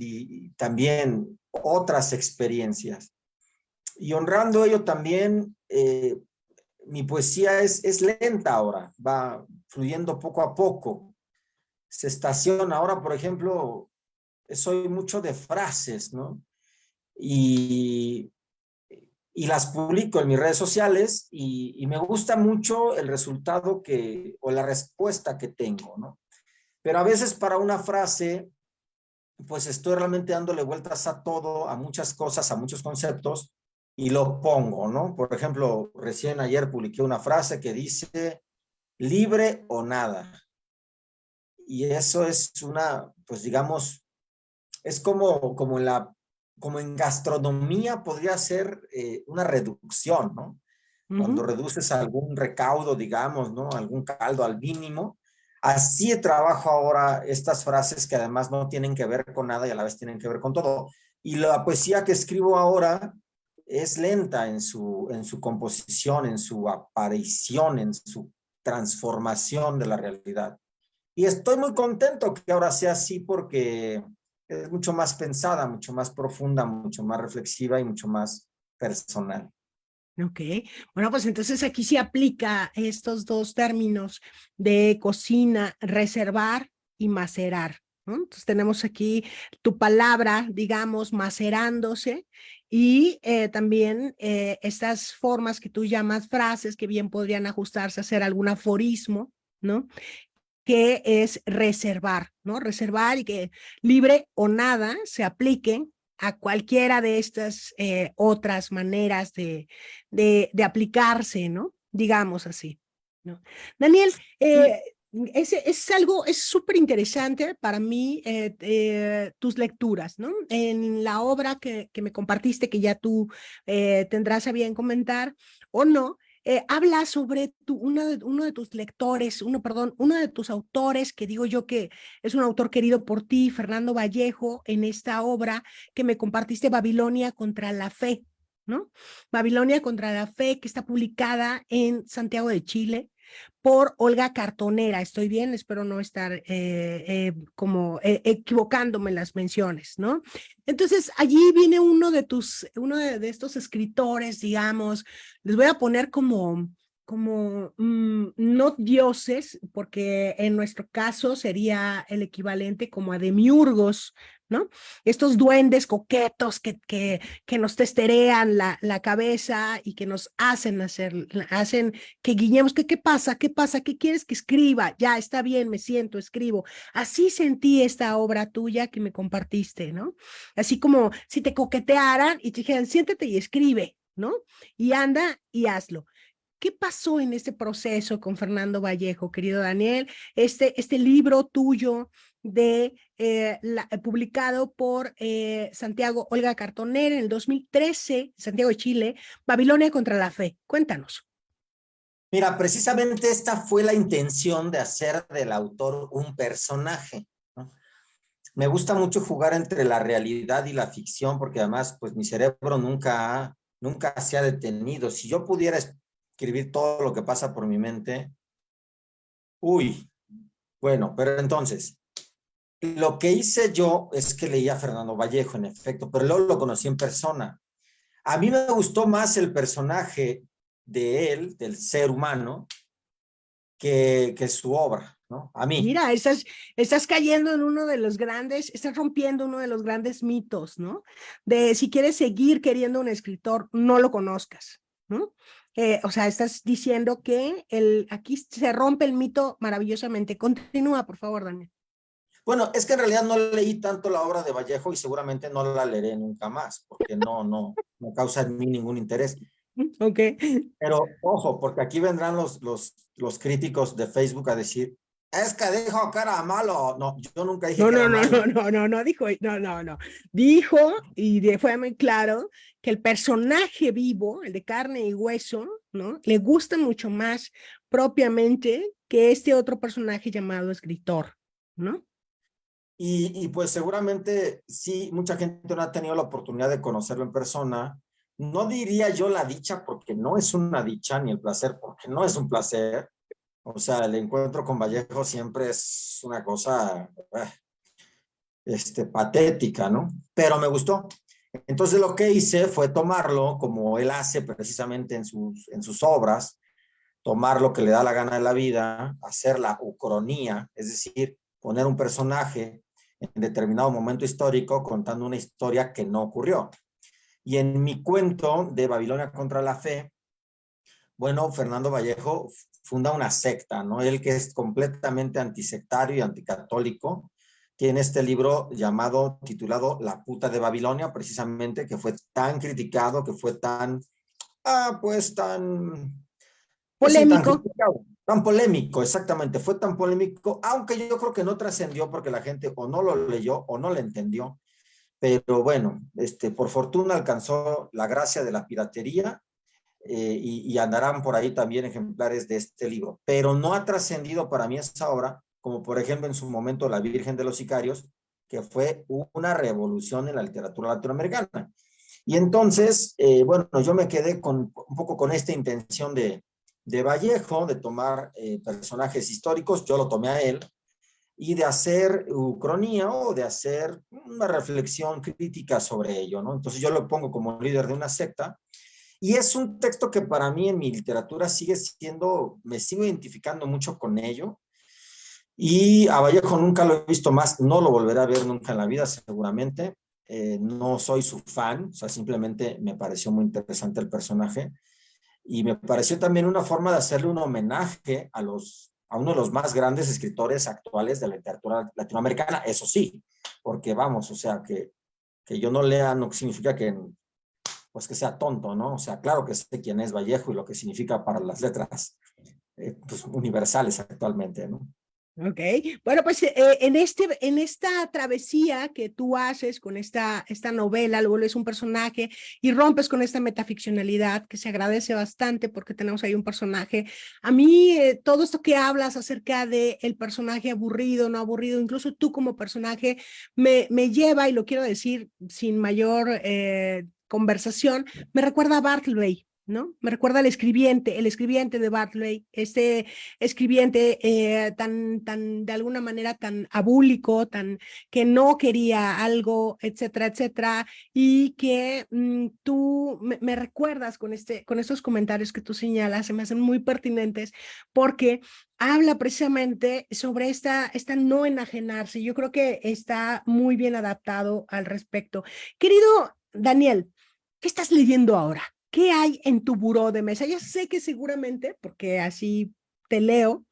también otras experiencias. Y honrando ello también, mi poesía es lenta ahora, va fluyendo poco a poco, se estaciona. Ahora, por ejemplo, soy mucho de frases, ¿no? Y, y las publico en mis redes sociales y me gusta mucho el resultado o la respuesta que tengo, ¿no? Pero a veces para una frase, pues estoy realmente dándole vueltas a todo, a muchas cosas, a muchos conceptos y lo pongo, ¿no? Por ejemplo, recién ayer publiqué una frase que dice libre o nada. Y eso es pues digamos, es como en gastronomía podría ser una reducción, ¿no? Cuando Ujú. reduces algún recaudo, digamos, ¿no? Algún caldo al mínimo. Así trabajo ahora estas frases que además no tienen que ver con nada y a la vez tienen que ver con todo. Y la poesía que escribo ahora es lenta en su composición, en su aparición, en su transformación de la realidad. Y estoy muy contento que ahora sea así porque es mucho más pensada, mucho más profunda, mucho más reflexiva y mucho más personal. Ok, bueno, pues entonces aquí sí aplica estos dos términos de cocina, reservar y macerar, ¿no? Entonces tenemos aquí tu palabra, digamos, macerándose y también estas formas que tú llamas frases que bien podrían ajustarse a hacer algún aforismo, ¿no? Que es reservar, ¿no? Reservar y que libre o nada se apliquen a cualquiera de estas otras maneras de aplicarse, ¿no? Digamos así, ¿no? Daniel, Sí, es algo, es súper interesante para mí tus lecturas, ¿no? En la obra que me compartiste, que ya tú tendrás a bien comentar o no, habla sobre uno de tus lectores, uno de tus autores, que digo yo que es un autor querido por ti, Fernando Vallejo, en esta obra que me compartiste, Babilonia contra la fe, ¿no? Babilonia contra la fe, que está publicada en Santiago de Chile por Olga Cartonera. Estoy bien, espero no estar como equivocándome en las menciones, ¿no? Entonces, allí viene uno de estos escritores, digamos, les voy a poner como no dioses, porque en nuestro caso sería el equivalente como a demiurgos, ¿no? Estos duendes coquetos que nos testerean la cabeza y que nos hacen que guiñemos, que qué pasa, qué pasa, qué quieres que escriba, ya está bien, me siento, escribo. Así sentí esta obra tuya que me compartiste, ¿no? Así como si te coquetearan y te dijeran, siéntate y escribe, ¿no? Y anda y hazlo. ¿Qué pasó en este proceso con Fernando Vallejo, querido Daniel? Este libro tuyo publicado por Santiago Olga Cartonera en el 2013, Santiago de Chile, Babilonia contra la fe. Cuéntanos. mira, precisamente esta fue la intención de hacer del autor un personaje, ¿no? Me gusta mucho jugar entre la realidad y la ficción porque además, pues mi cerebro nunca se ha detenido. Si yo pudiera escribir todo lo que pasa por mi mente, uy, bueno, pero entonces, lo que hice yo es que leía a Fernando Vallejo, en efecto, pero luego lo conocí en persona. A mí me gustó más el personaje de él, del ser humano, que su obra, ¿no? A mí. Mira, estás cayendo en uno de los grandes, estás rompiendo uno de los grandes mitos, ¿no? De si quieres seguir queriendo un escritor, no lo conozcas, ¿no? O sea, estás diciendo que aquí se rompe el mito maravillosamente. Continúa, por favor, Daniel. Bueno, es que en realidad no leí tanto la obra de Vallejo y seguramente no la leeré nunca más, porque no causa en mí ningún interés. Ok. Pero ojo, porque aquí vendrán los críticos de Facebook a decir, es que dijo que era malo. No, yo nunca dije No, que no, era no, no, malo. no, no, no, dijo, no, no, no. Dijo, y fue muy claro, que el personaje vivo, el de carne y hueso, ¿no? Le gusta mucho más propiamente que este otro personaje llamado escritor, ¿no? Y pues seguramente sí, mucha gente no ha tenido la oportunidad de conocerlo en persona. No diría yo la dicha porque no es una dicha, ni el placer porque no es un placer. O sea, el encuentro con Vallejo siempre es una cosa patética, ¿no? Pero me gustó. Entonces lo que hice fue tomarlo como él hace precisamente en sus obras, tomar lo que le da la gana de la vida, hacer la ucronía, es decir, poner un personaje en determinado momento histórico contando una historia que no ocurrió. Y en mi cuento de Babilonia contra la fe, bueno, Fernando Vallejo funda una secta, ¿no? Él que es completamente antisectario y anticatólico, tiene este libro llamado, titulado La puta de Babilonia, precisamente, que fue tan criticado, que fue tan, pues sí, tan Polémico. criticado, tan polémico, exactamente, fue tan polémico, aunque yo creo que no trascendió porque la gente o no lo leyó o no lo entendió, pero bueno, por fortuna alcanzó la gracia de la piratería y andarán por ahí también ejemplares de este libro, pero no ha trascendido para mí esa obra, como por ejemplo en su momento La Virgen de los Sicarios, que fue una revolución en la literatura latinoamericana. Y entonces, bueno, yo me quedé un poco con esta intención de Vallejo, de tomar personajes históricos, yo lo tomé a él, y de hacer ucronía o de hacer una reflexión crítica sobre ello, ¿no? Entonces yo lo pongo como líder de una secta, y es un texto que para mí en mi literatura sigue siendo, me sigo identificando mucho con ello, y a Vallejo nunca lo he visto más, no lo volveré a ver nunca en la vida seguramente, no soy su fan, o sea, simplemente me pareció muy interesante el personaje, y me pareció también una forma de hacerle un homenaje a uno de los más grandes escritores actuales de la literatura latinoamericana, eso sí, porque vamos, o sea, que yo no lea no significa pues que sea tonto, ¿no? O sea, claro que sé quién es Vallejo y lo que significa para las letras pues, universales actualmente, ¿no? Ok, bueno, pues en esta travesía que tú haces con esta novela, luego es un personaje y rompes con esta metaficcionalidad que se agradece bastante porque tenemos ahí un personaje. A mí, todo esto que hablas acerca de el personaje aburrido, no aburrido, incluso tú como personaje, me lleva, y lo quiero decir sin mayor conversación, me recuerda a Bartleby, ¿no? Me recuerda al escribiente, el escribiente de Bartleby, este escribiente de alguna manera tan abúlico, tan que no quería algo, etcétera, etcétera, y que tú me recuerdas con estos comentarios que tú señalas, se me hacen muy pertinentes porque habla precisamente sobre esta no enajenarse. Yo creo que está muy bien adaptado al respecto. Querido Daniel, ¿qué estás leyendo ahora? ¿Qué hay en tu buró de mesa? Ya sé que seguramente, porque así te leo,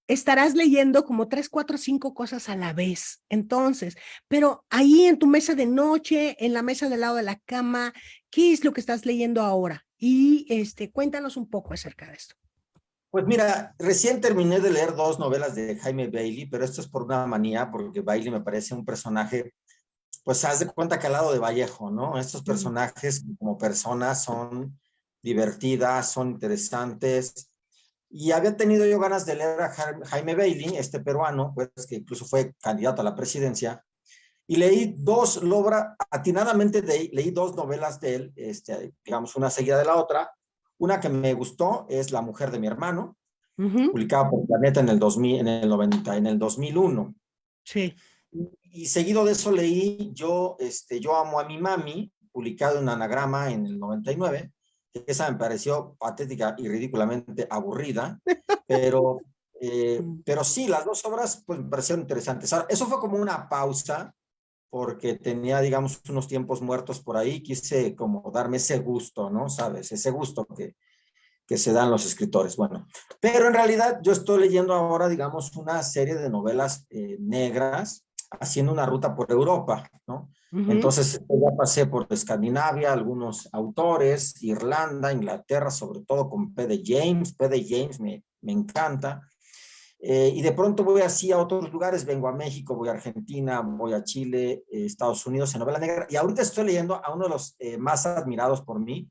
estarás leyendo como 3, 4, 5 cosas a la vez. Entonces, pero ahí en tu mesa de noche, en la mesa del lado de la cama, ¿qué es lo que estás leyendo ahora? Y cuéntanos un poco acerca de esto. Pues mira, recién terminé de leer dos novelas de Jaime Bailey, pero esto es por una manía, porque Bailey me parece un personaje, pues haz de cuenta que al lado de Vallejo, ¿no? Estos personajes como personas son divertidas, son interesantes. Y había tenido yo ganas de leer a Jaime Bailey, este peruano, pues que incluso fue candidato a la presidencia, y leí atinadamente leí dos novelas de él, digamos una seguida de la otra. Una que me gustó es La mujer de mi hermano, publicada por Planeta en el 2000, en el 2001. Sí. Y seguido de eso leí Yo amo a mi mami, publicado en Anagrama en el 99, esa me pareció patética y ridículamente aburrida, pero sí, las dos obras pues me parecieron interesantes. Ahora, eso fue como una pausa porque tenía, digamos, unos tiempos muertos por ahí, quise como darme ese gusto, ¿no? ¿Sabes? Ese gusto que se dan los escritores. Bueno, pero en realidad yo estoy leyendo ahora, digamos, una serie de novelas negras, haciendo una ruta por Europa, ¿no? Ujú. Entonces ya pasé por Escandinavia, algunos autores, Irlanda, Inglaterra, sobre todo con P. de James. P. de James me encanta. Y de pronto voy así a otros lugares, vengo a México, voy a Argentina, voy a Chile, Estados Unidos en novela negra. Y ahorita estoy leyendo a uno de los más admirados por mí,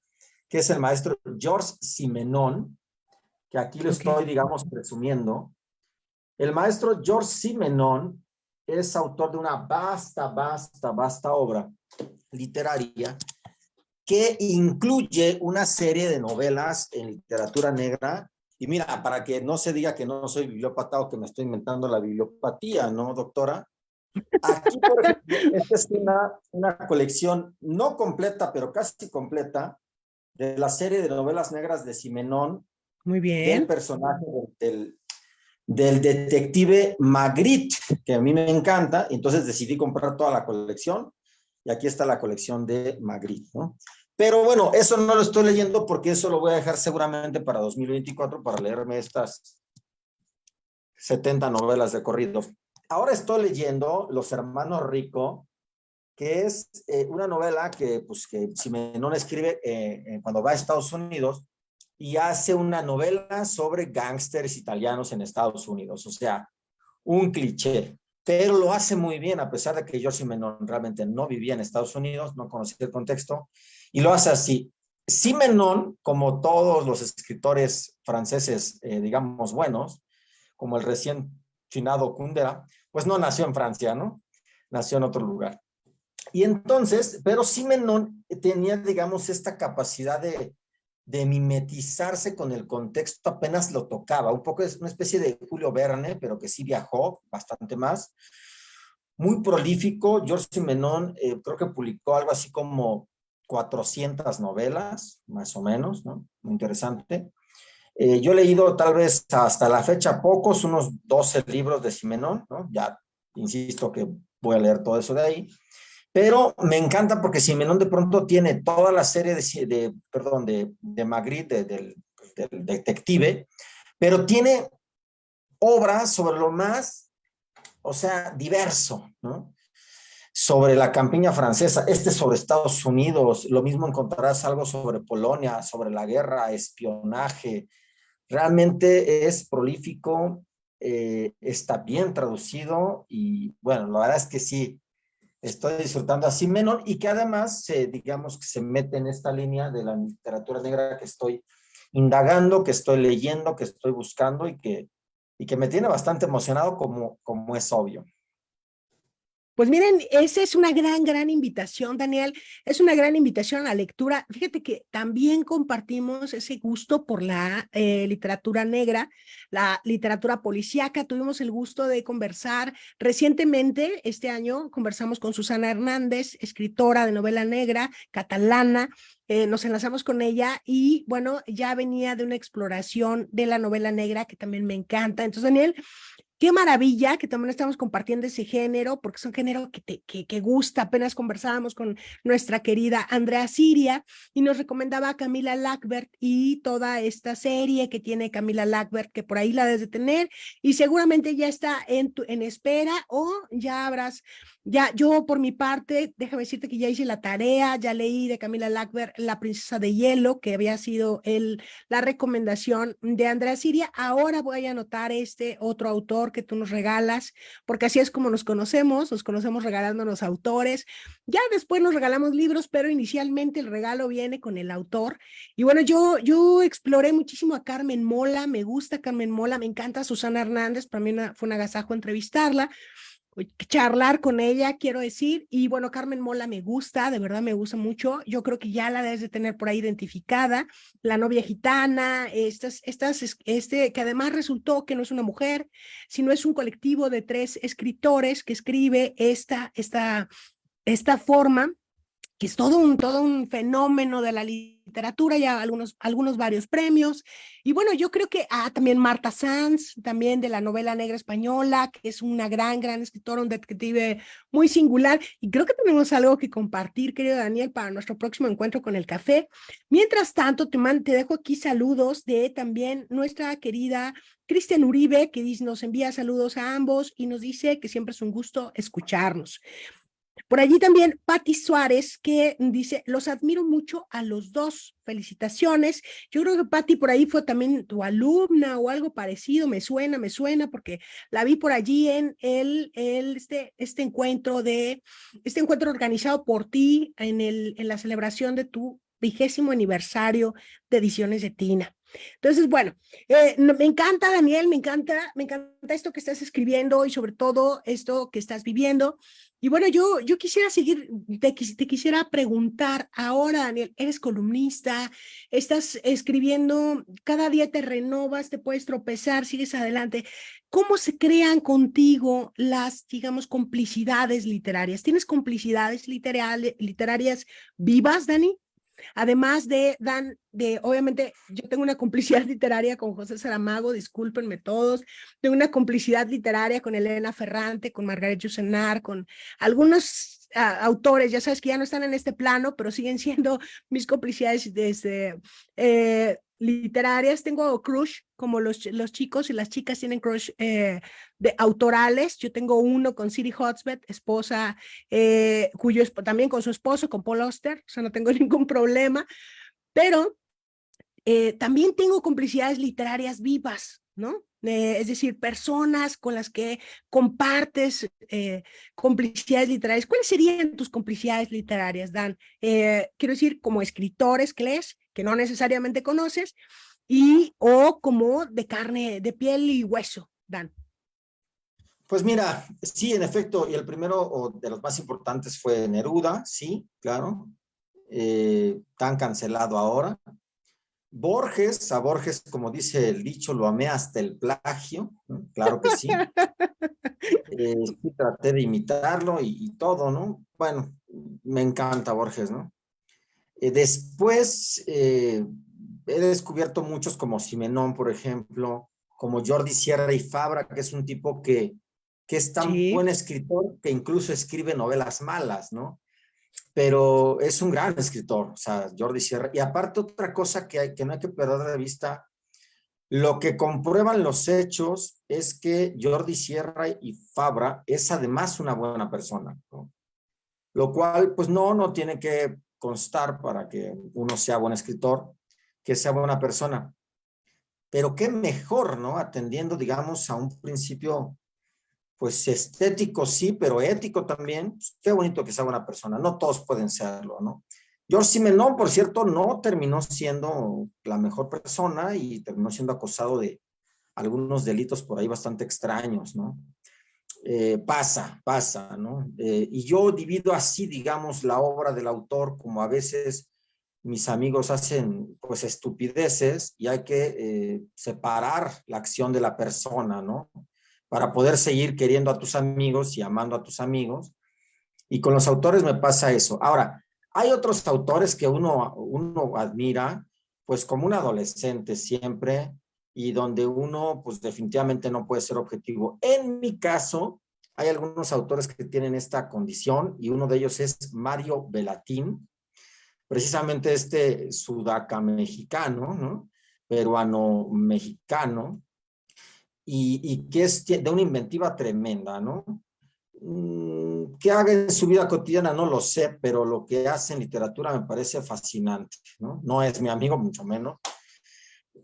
que es el maestro George Simenon, que aquí lo Ok. estoy, digamos, presumiendo. El maestro George Simenon es autor de una vasta obra literaria que incluye una serie de novelas en literatura negra. Y mira, para que no se diga que no soy bibliópata o que me estoy inventando la bibliopatía, ¿no, doctora? Aquí, por ejemplo, esta es una colección no completa, pero casi completa, de la serie de novelas negras de Simenón, Muy del bien. personaje del detective Magritte, que a mí me encanta. Entonces decidí comprar toda la colección y aquí está la colección de Magritte, ¿no? Pero bueno, eso no lo estoy leyendo porque eso lo voy a dejar seguramente para 2024 para leerme estas 70 novelas de corrido. Ahora estoy leyendo Los Hermanos Rico, que es una novela que Simenon escribe cuando va a Estados Unidos y hace una novela sobre gángsters italianos en Estados Unidos. O sea, un cliché, pero lo hace muy bien, a pesar de que George Simenon realmente no vivía en Estados Unidos, no conocía el contexto, y lo hace así. Simenon, como todos los escritores franceses, digamos, buenos, como el recién finado Kundera, pues no nació en Francia, ¿no? Nació en otro lugar. Y entonces, pero Simenon tenía, digamos, esta capacidad de mimetizarse con el contexto, apenas lo tocaba. Un poco es una especie de Julio Verne, pero que sí viajó bastante más. Muy prolífico. George Simenon creo que publicó algo así como 400 novelas, más o menos, ¿no? Muy interesante. Yo he leído tal vez hasta la fecha pocos, unos 12 libros de Simenon, ¿no? Ya insisto que voy a leer todo eso de ahí. Pero me encanta porque Simenon de pronto tiene toda la serie de Magritte, del detective, pero tiene obras sobre lo más, o sea, diverso, ¿no? Sobre la campiña francesa, sobre Estados Unidos, lo mismo encontrarás algo sobre Polonia, sobre la guerra, espionaje. Realmente es prolífico, está bien traducido y bueno, la verdad es que sí, estoy disfrutando así menor y que además, digamos que se mete en esta línea de la literatura negra que estoy indagando, que estoy leyendo, que estoy buscando y que me tiene bastante emocionado como es obvio. Pues miren, esa es una gran invitación, Daniel. Es una gran invitación a la lectura. Fíjate que también compartimos ese gusto por la literatura negra, la literatura policíaca. Tuvimos el gusto de conversar recientemente, este año, conversamos con Susana Hernández, escritora de novela negra catalana. Nos enlazamos con ella y bueno, ya venía de una exploración de la novela negra que también me encanta. Entonces, Daniel, qué maravilla que también estamos compartiendo ese género, porque es un género que gusta. Apenas conversábamos con nuestra querida Andrea Siria y nos recomendaba a Camila Lackberg y toda esta serie que tiene Camila Lackberg, que por ahí la debes de tener y seguramente ya está en espera o ya habrás, ya yo por mi parte, déjame decirte que ya hice la tarea, ya leí de Camila Lackberg La Princesa de Hielo, que había sido la recomendación de Andrea Siria. Ahora voy a anotar este otro autor que tú nos regalas, porque así es como nos conocemos regalándonos autores. Ya después nos regalamos libros, pero inicialmente el regalo viene con el autor. Y bueno, yo exploré muchísimo a Carmen Mola, me gusta Carmen Mola, me encanta Susana Hernández, para mí fue un agasajo entrevistarla, charlar con ella, quiero decir, y bueno, Carmen Mola me gusta, de verdad me gusta mucho, yo creo que ya la debes de tener por ahí identificada, La novia gitana, que además resultó que no es una mujer, sino es un colectivo de 3 escritores que escribe esta forma, que es todo un fenómeno de la literatura literatura, ya algunos varios premios. Y bueno, yo creo que también Marta Sanz, también de la novela negra española, que es una gran escritora, un detective muy singular. Y creo que tenemos algo que compartir, querido Daniel, para nuestro próximo encuentro con el café. Mientras tanto, te dejo aquí saludos de también nuestra querida Cristian Uribe, que nos envía saludos a ambos y nos dice que siempre es un gusto escucharnos. Por allí también Patti Suárez, que dice, los admiro mucho a los dos, felicitaciones. Yo creo que Patti por ahí fue también tu alumna o algo parecido, me suena, porque la vi por allí en este encuentro organizado por ti en la celebración de tu 20º aniversario de Ediciones de Tina. Entonces, bueno, me encanta, Daniel, me encanta esto que estás escribiendo y sobre todo esto que estás viviendo. Y bueno, yo quisiera seguir, te quisiera preguntar ahora, Daniel, eres columnista, estás escribiendo, cada día te renovas, te puedes tropezar, sigues adelante. ¿Cómo se crean contigo las, digamos, complicidades literarias? ¿Tienes complicidades literarias vivas, Dani? Además obviamente, yo tengo una complicidad literaria con José Saramago, discúlpenme todos, tengo una complicidad literaria con Elena Ferrante, con Margaret Yourcenar, con algunos autores, ya sabes que ya no están en este plano, pero siguen siendo mis complicidades literarias. Tengo crush, como los chicos y las chicas tienen crush de autorales. Yo tengo uno con Siri Hotspur, esposa, también con su esposo, con Paul Auster, o sea, no tengo ningún problema, pero también tengo complicidades literarias vivas, ¿no? Es decir, personas con las que compartes complicidades literarias. ¿Cuáles serían tus complicidades literarias, Dan? Quiero decir, como escritores que lees, que no necesariamente conoces, o como de carne, de piel y hueso, Dan. Pues mira, sí, en efecto, y el primero de los más importantes fue Neruda, sí, claro, tan cancelado ahora. Borges, a Borges, como dice el dicho, lo amé hasta el plagio, ¿no? Claro que sí. Sí, traté de imitarlo y todo, ¿no? Bueno, me encanta Borges, ¿no? Después he descubierto muchos como Simenón, por ejemplo, como Jordi Sierra y Fabra, que es un tipo que es tan Sí. buen escritor que incluso escribe novelas malas, ¿no? Pero es un gran escritor, o sea, Jordi Sierra. Y aparte otra cosa que no hay que perder de vista, lo que comprueban los hechos es que Jordi Sierra y Fabra es además una buena persona, ¿no? Lo cual pues no tiene que constar para que uno sea buen escritor, que sea buena persona. Pero qué mejor, ¿no? Atendiendo, digamos, a un principio pues estético sí, pero ético también. Pues, qué bonito que sea buena persona. No todos pueden serlo, ¿no? George Simenon, por cierto, no terminó siendo la mejor persona y terminó siendo acusado de algunos delitos por ahí bastante extraños, ¿no? Pasa, ¿no? Y yo divido así, digamos, la obra del autor, como a veces mis amigos hacen, pues, estupideces y hay que separar la acción de la persona, ¿no? Para poder seguir queriendo a tus amigos y amando a tus amigos. Y con los autores me pasa eso. Ahora, hay otros autores que uno admira, pues como un adolescente siempre, y donde uno, pues definitivamente no puede ser objetivo. En mi caso, hay algunos autores que tienen esta condición, y uno de ellos es Mario Bellatín, precisamente este sudaca mexicano, ¿no? Peruano-mexicano, y que es de una inventiva tremenda, ¿no? ¿Qué haga en su vida cotidiana? No lo sé, pero lo que hace en literatura me parece fascinante, ¿no? No es mi amigo, mucho menos.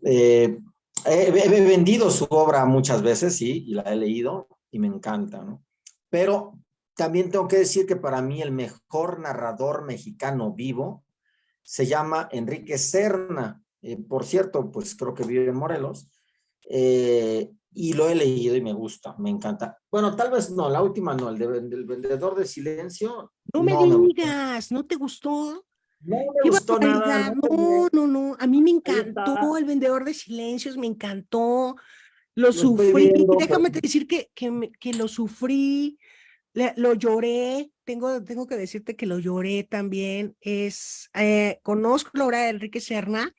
He vendido su obra muchas veces, sí, y la he leído y me encanta, ¿no? Pero también tengo que decir que para mí el mejor narrador mexicano vivo se llama Enrique Serna. Por cierto, pues creo que vive en Morelos. Y lo he leído y me gusta, me encanta. Bueno, tal vez no, la última no, del vendedor de silencio, No me no me gustó. digas, ¿no te gustó? No me ¡Qué gustó nada, barbaridad! no No, no, no. A mí me ahí encantó está, El Vendedor de Silencios, me encantó. Lo lo estoy sufrí. viendo, pero Déjame decir que lo sufrí, lo lloré, tengo que decirte que lo lloré también. Conozco la obra de Enrique Serna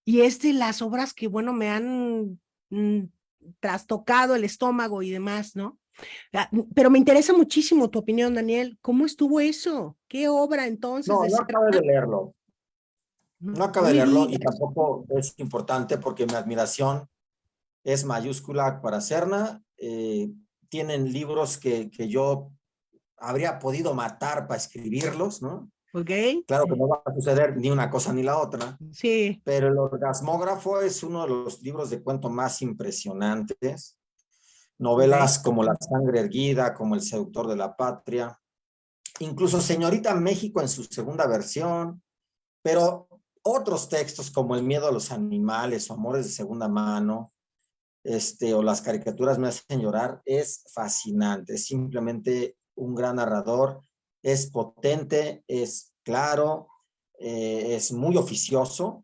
y es de las obras que, bueno, me han mm, trastocado el estómago y demás, ¿no? Pero me interesa muchísimo tu opinión, Daniel. ¿Cómo estuvo eso? ¿Qué obra entonces No, de no acabé de Serna? leerlo. No, No no acabé de me leerlo y digas. tampoco es importante porque mi admiración es mayúscula para Serna. Tienen libros que yo habría podido matar para escribirlos, ¿no? ¿Ok? Claro que no va a suceder ni una cosa ni la otra, Sí. pero El Orgasmógrafo es uno de los libros de cuento más impresionantes. Ok. Novelas como La sangre erguida, como El seductor de la patria, incluso Señorita México en su segunda versión, pero otros textos como El miedo a los animales o Amores de segunda mano, o Las caricaturas me hacen llorar, es fascinante, es simplemente un gran narrador, es potente, es claro, es muy oficioso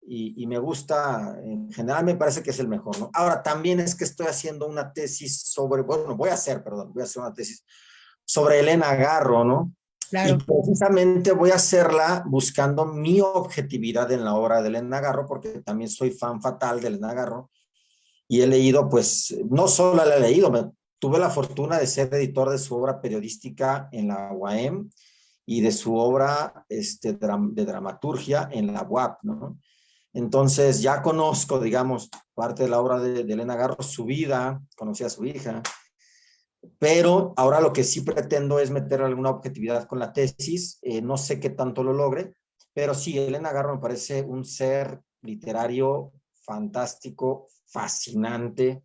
y me gusta, en general me parece que es el mejor, ¿no? Ahora, también es que estoy haciendo una tesis sobre, bueno, voy a hacer una tesis sobre Elena Garro, ¿no? Y Claro. precisamente voy a hacerla buscando mi objetividad en la obra de Elena Garro, porque también soy fan fatal de Elena Garro, y he leído, pues, no solo la he leído, tuve la fortuna de ser editor de su obra periodística en la UAM y de su obra de dramaturgia en la UAP, ¿no? Entonces ya conozco, digamos, parte de la obra de Elena Garro, su vida, conocí a su hija, pero ahora lo que sí pretendo es meter alguna objetividad con la tesis, no sé qué tanto lo logre, pero sí, Elena Garro me parece un ser literario fantástico, fascinante,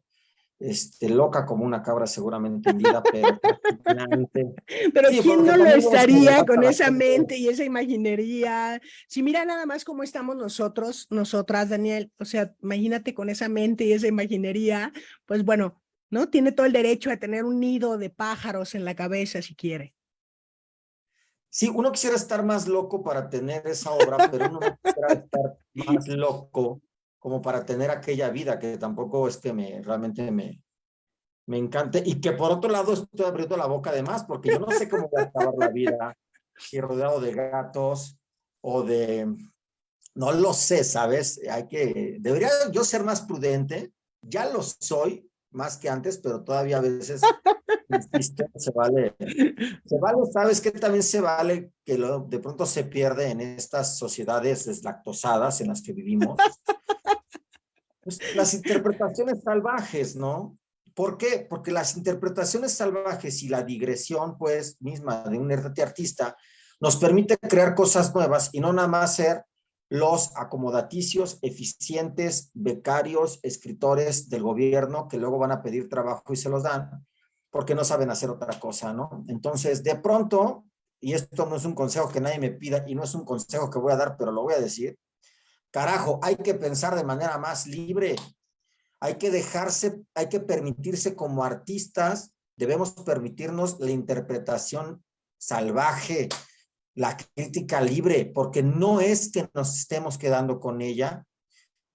loca como una cabra seguramente hundida, pero fascinante. Pero Sí, ¿quién porque no lo también uno se estaría relata con a la esa gente. mente y esa imaginería? Si mira nada más cómo estamos nosotros, nosotras, Daniel, o sea, imagínate con esa mente y esa imaginería, pues bueno, ¿no? Tiene todo el derecho a tener un nido de pájaros en la cabeza si quiere. Sí, uno quisiera estar más loco para tener esa obra, pero uno no quisiera estar más loco como para tener aquella vida que tampoco es que realmente me encante y que por otro lado estoy abriendo la boca de más porque yo no sé cómo voy a acabar la vida y rodeado de gatos o de, no lo sé, ¿sabes? Debería yo ser más prudente, ya lo soy más que antes, pero todavía a veces, insisto, se vale, ¿sabes qué? También se vale que de pronto se pierde en estas sociedades deslactosadas en las que vivimos, pues, las interpretaciones salvajes, ¿no? ¿Por qué? Porque las interpretaciones salvajes y la digresión, pues, misma de un artista, nos permite crear cosas nuevas y no nada más ser los acomodaticios, eficientes, becarios, escritores del gobierno que luego van a pedir trabajo y se los dan porque no saben hacer otra cosa, ¿no? Entonces, de pronto, y esto no es un consejo que nadie me pida y no es un consejo que voy a dar, pero lo voy a decir, carajo, hay que pensar de manera más libre, hay que permitirse como artistas, debemos permitirnos la interpretación salvaje, la crítica libre, porque no es que nos estemos quedando con ella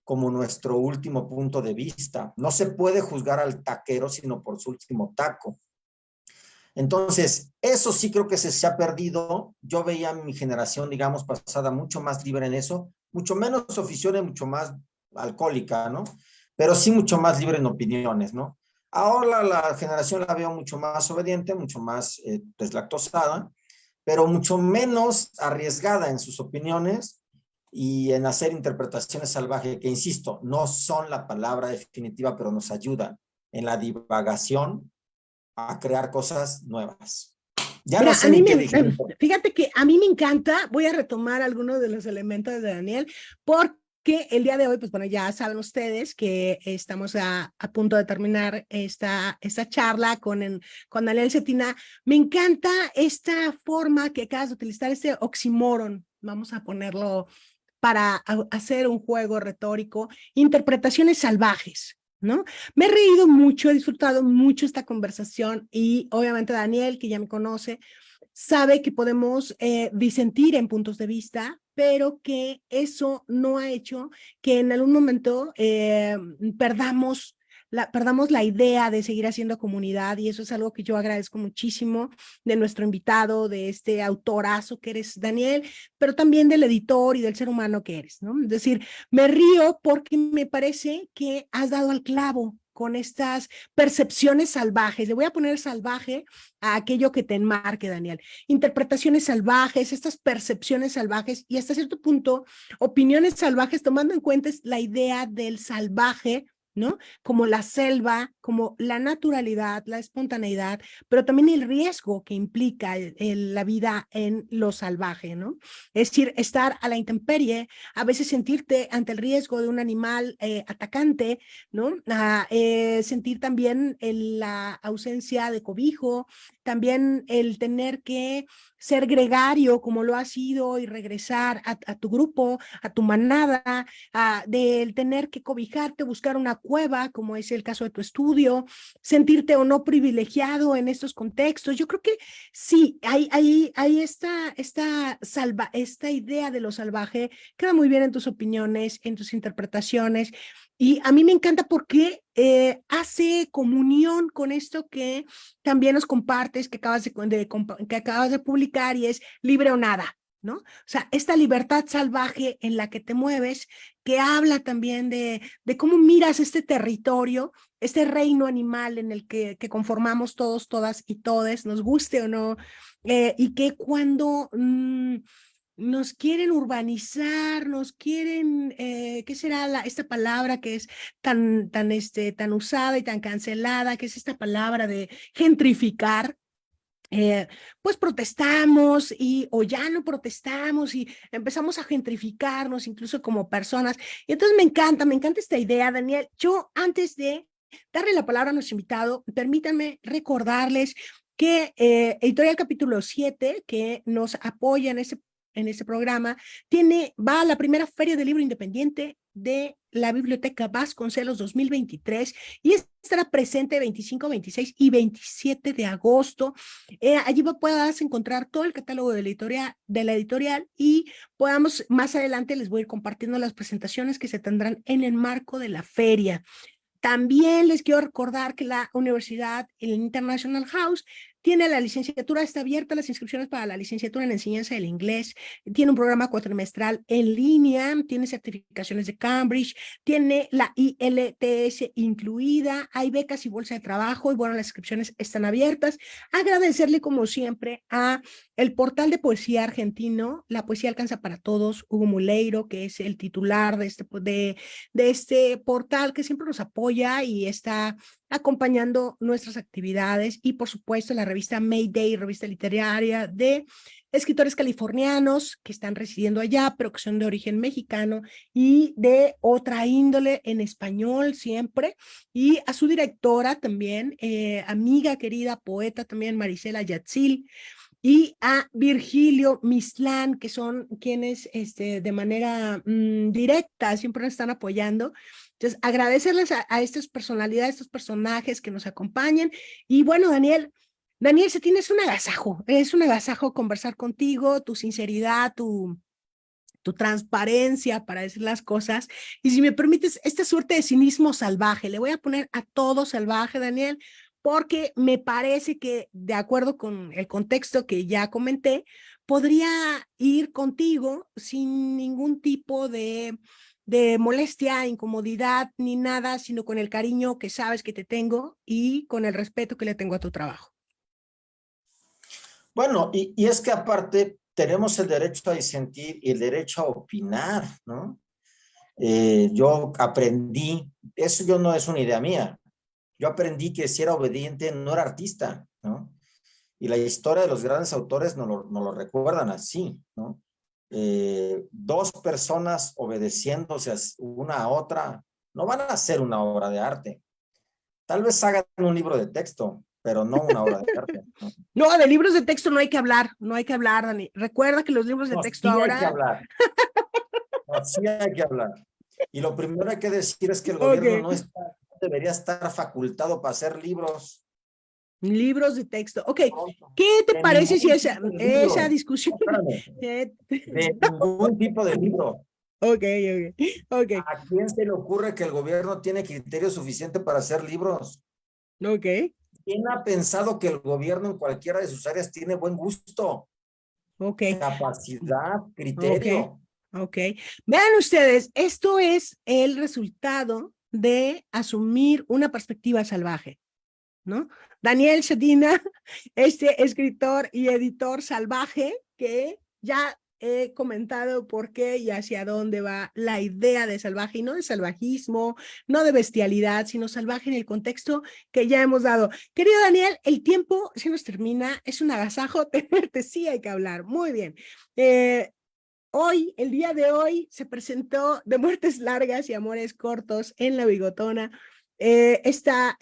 como nuestro último punto de vista. No se puede juzgar al taquero sino por su último taco. Entonces, eso sí creo que se ha perdido. Yo veía a mi generación, digamos, pasada mucho más libre en eso, mucho menos oficiosa y mucho más alcohólica, ¿no? Pero sí mucho más libre en opiniones, ¿no? Ahora la generación la veo mucho más obediente, mucho más deslactosada, pero mucho menos arriesgada en sus opiniones y en hacer interpretaciones salvajes que, insisto, no son la palabra definitiva, pero nos ayudan en la divagación a crear cosas nuevas. Ya no Mira, sé ni qué dije. fíjate que a mí me encanta, voy a retomar algunos de los elementos de Daniel, porque el día de hoy, pues bueno, ya saben ustedes que estamos a punto de terminar esta charla con Daniel Cetina. Me encanta esta forma que acabas de utilizar, este oxímoron, vamos a ponerlo para hacer un juego retórico, interpretaciones salvajes, ¿no? Me he reído mucho, he disfrutado mucho esta conversación y obviamente Daniel, que ya me conoce, sabe que podemos disentir en puntos de vista, pero que eso no ha hecho que en algún momento perdamos perdamos la idea de seguir haciendo comunidad, y eso es algo que yo agradezco muchísimo de nuestro invitado, de este autorazo que eres, Daniel, pero también del editor y del ser humano que eres, ¿no? Es decir, me río porque me parece que has dado al clavo con estas percepciones salvajes. Le voy a poner salvaje a aquello que te enmarque, Daniel. Interpretaciones salvajes, estas percepciones salvajes y hasta cierto punto opiniones salvajes, tomando en cuenta la idea del salvaje, ¿no? Como la selva, como la naturalidad, la espontaneidad, pero también el riesgo que implica la vida en lo salvaje, ¿no? Es decir, estar a la intemperie, a veces sentirte ante el riesgo de un animal atacante, ¿no? Sentir también la ausencia de cobijo, también el tener que ser gregario como lo has sido y regresar a tu grupo, a tu manada, del tener que cobijarte, buscar una cueva, como es el caso de tu estudio, sentirte o no privilegiado en estos contextos. Yo creo que sí, hay esta idea de lo salvaje, queda muy bien en tus opiniones, en tus interpretaciones, y a mí me encanta porque hace comunión con esto que también nos compartes, que acabas de publicar, y es Libre o Nada, ¿no? O sea, esta libertad salvaje en la que te mueves, que habla también de cómo miras este territorio, este reino animal en el que conformamos todos, todas y todes, nos guste o no, y que cuando nos quieren urbanizar, nos quieren, ¿qué será esta palabra que es tan usada y tan cancelada, que es esta palabra de gentrificar? Pues protestamos o ya no protestamos y empezamos a gentrificarnos incluso como personas. Y entonces me encanta esta idea, Daniel. Yo antes de darle la palabra a nuestro invitado, permítanme recordarles que Editorial Capítulo 7, que nos apoya en este programa, va a la primera Feria del Libro Independiente de la Biblioteca Vasconcelos 2023 y estará presente 25, 26 y 27 de agosto. Allí puedas encontrar todo el catálogo de la editorial, y podamos más adelante les voy a ir compartiendo las presentaciones que se tendrán en el marco de la feria. También les quiero recordar que la Universidad International House tiene la licenciatura, está abierta las inscripciones para la licenciatura en enseñanza del inglés, tiene un programa cuatrimestral en línea, tiene certificaciones de Cambridge, tiene la ILTS incluida, hay becas y bolsa de trabajo, y bueno, las inscripciones están abiertas. Agradecerle como siempre a el portal de poesía argentino, La Poesía Alcanza para Todos, Hugo Muleiro, que es el titular de este portal, que siempre nos apoya y está acompañando nuestras actividades, y por supuesto la revista Mayday, revista literaria de escritores californianos que están residiendo allá, pero que son de origen mexicano y de otra índole en español siempre, y a su directora también, amiga querida, poeta también, Marisela Yatzil, y a Virgilio Mislán, que son quienes de manera directa siempre nos están apoyando. Entonces, agradecerles a estas personalidades, a estos personajes que nos acompañan. Y bueno, Daniel, se tienes es un agasajo conversar contigo, tu sinceridad, tu transparencia para decir las cosas. Y si me permites, esta suerte de cinismo salvaje, le voy a poner a todo salvaje, Daniel, porque me parece que, de acuerdo con el contexto que ya comenté, podría ir contigo sin ningún tipo de molestia, incomodidad, ni nada, sino con el cariño que sabes que te tengo y con el respeto que le tengo a tu trabajo. Bueno, y es que aparte tenemos el derecho a disentir y el derecho a opinar, ¿no? Yo aprendí, eso yo no es una idea mía, yo aprendí que si era obediente no era artista, ¿no? Y la historia de los grandes autores no lo recuerdan así, ¿no? Dos personas obedeciéndose una a otra no van a hacer una obra de arte. Tal vez hagan un libro de texto, pero no una obra de arte, ¿no? No, de libros de texto no hay que hablar, no hay que hablar, Dani. Recuerda que los libros de No, texto sí hay que ahora... hablar, no, sí hay que hablar. Y lo primero que hay que decir es que el gobierno Ok. no debería estar facultado para hacer libros. Libros de texto. Ok, ¿qué te De parece si ningún tipo de esa libro. discusión? No, espérame, de ningún tipo de libro. Ok, ok, ¿A quién se le ocurre que el gobierno tiene criterio suficiente para hacer libros? ok, ¿Quién ha pensado que el gobierno en cualquiera de sus áreas tiene buen gusto, ok, capacidad, ok, criterio? ok. Vean ustedes, esto es el resultado de asumir una perspectiva salvaje, ¿no? Daniel Sedina, este escritor y editor salvaje que ya he comentado por qué y hacia dónde va la idea de salvaje, y no de salvajismo, no de bestialidad, sino salvaje en el contexto que ya hemos dado. Querido Daniel, el tiempo se nos termina, es un agasajo tenerte, sí hay que hablar, muy bien. Hoy, el día de hoy, se presentó De Muertes Largas y Amores Cortos en La Bigotona. Este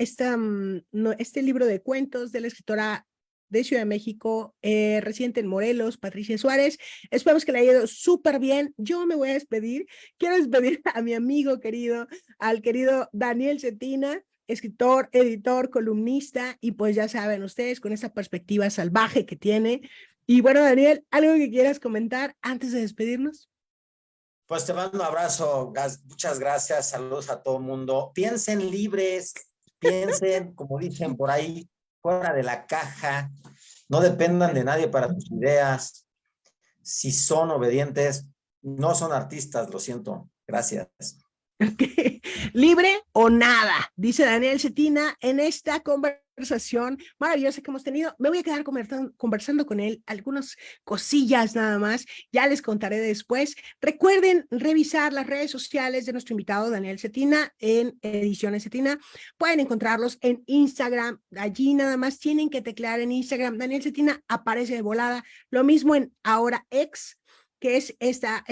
libro de cuentos de la escritora de Ciudad de México, residente en Morelos, Patricia Suárez. Esperamos que le haya ido súper bien. Yo me voy a despedir. Quiero despedir a mi amigo querido, al querido Daniel Cetina, escritor, editor, columnista, y pues ya saben ustedes, con esa perspectiva salvaje que tiene. Y bueno, Daniel, ¿algo que quieras comentar antes de despedirnos? Pues te mando un abrazo, muchas gracias, saludos a todo el mundo. Piensen libres, piensen, como dicen por ahí, fuera de la caja, no dependan de nadie para sus ideas. Si son obedientes, no son artistas, lo siento. Gracias. Libre o nada, dice Daniel Cetina en esta conversación maravillosa que hemos tenido. Me voy a quedar conversando con él algunas cosillas nada más, ya les contaré después. Recuerden revisar las redes sociales de nuestro invitado Daniel Cetina en Ediciones Cetina. Pueden encontrarlos en Instagram, allí nada más tienen que teclear en Instagram Daniel Cetina, aparece de volada. Lo mismo en ahora X, que es esta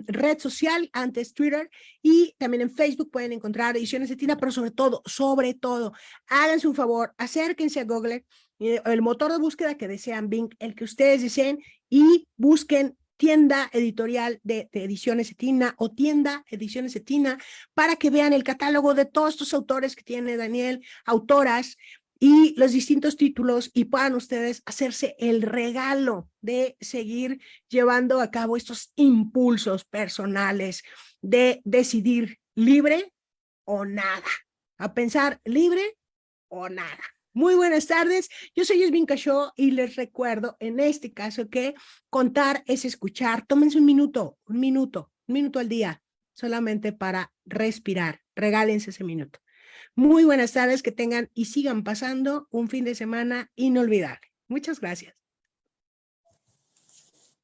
red social, antes Twitter, y también en Facebook pueden encontrar Ediciones Cetina, pero sobre todo, háganse un favor, acérquense a Google, el motor de búsqueda que desean, Bing, el que ustedes deseen, y busquen tienda editorial de Ediciones Cetina o tienda Ediciones Cetina para que vean el catálogo de todos estos autores que tiene Daniel, autoras, y los distintos títulos, y puedan ustedes hacerse el regalo de seguir llevando a cabo estos impulsos personales de decidir libre o nada, a pensar libre o nada. Muy buenas tardes, yo soy Yasmin Cachó y les recuerdo en este caso que contar es escuchar. Tómense un minuto al día, solamente para respirar. Regálense ese minuto. Muy buenas tardes, que tengan y sigan pasando un fin de semana inolvidable. Muchas gracias.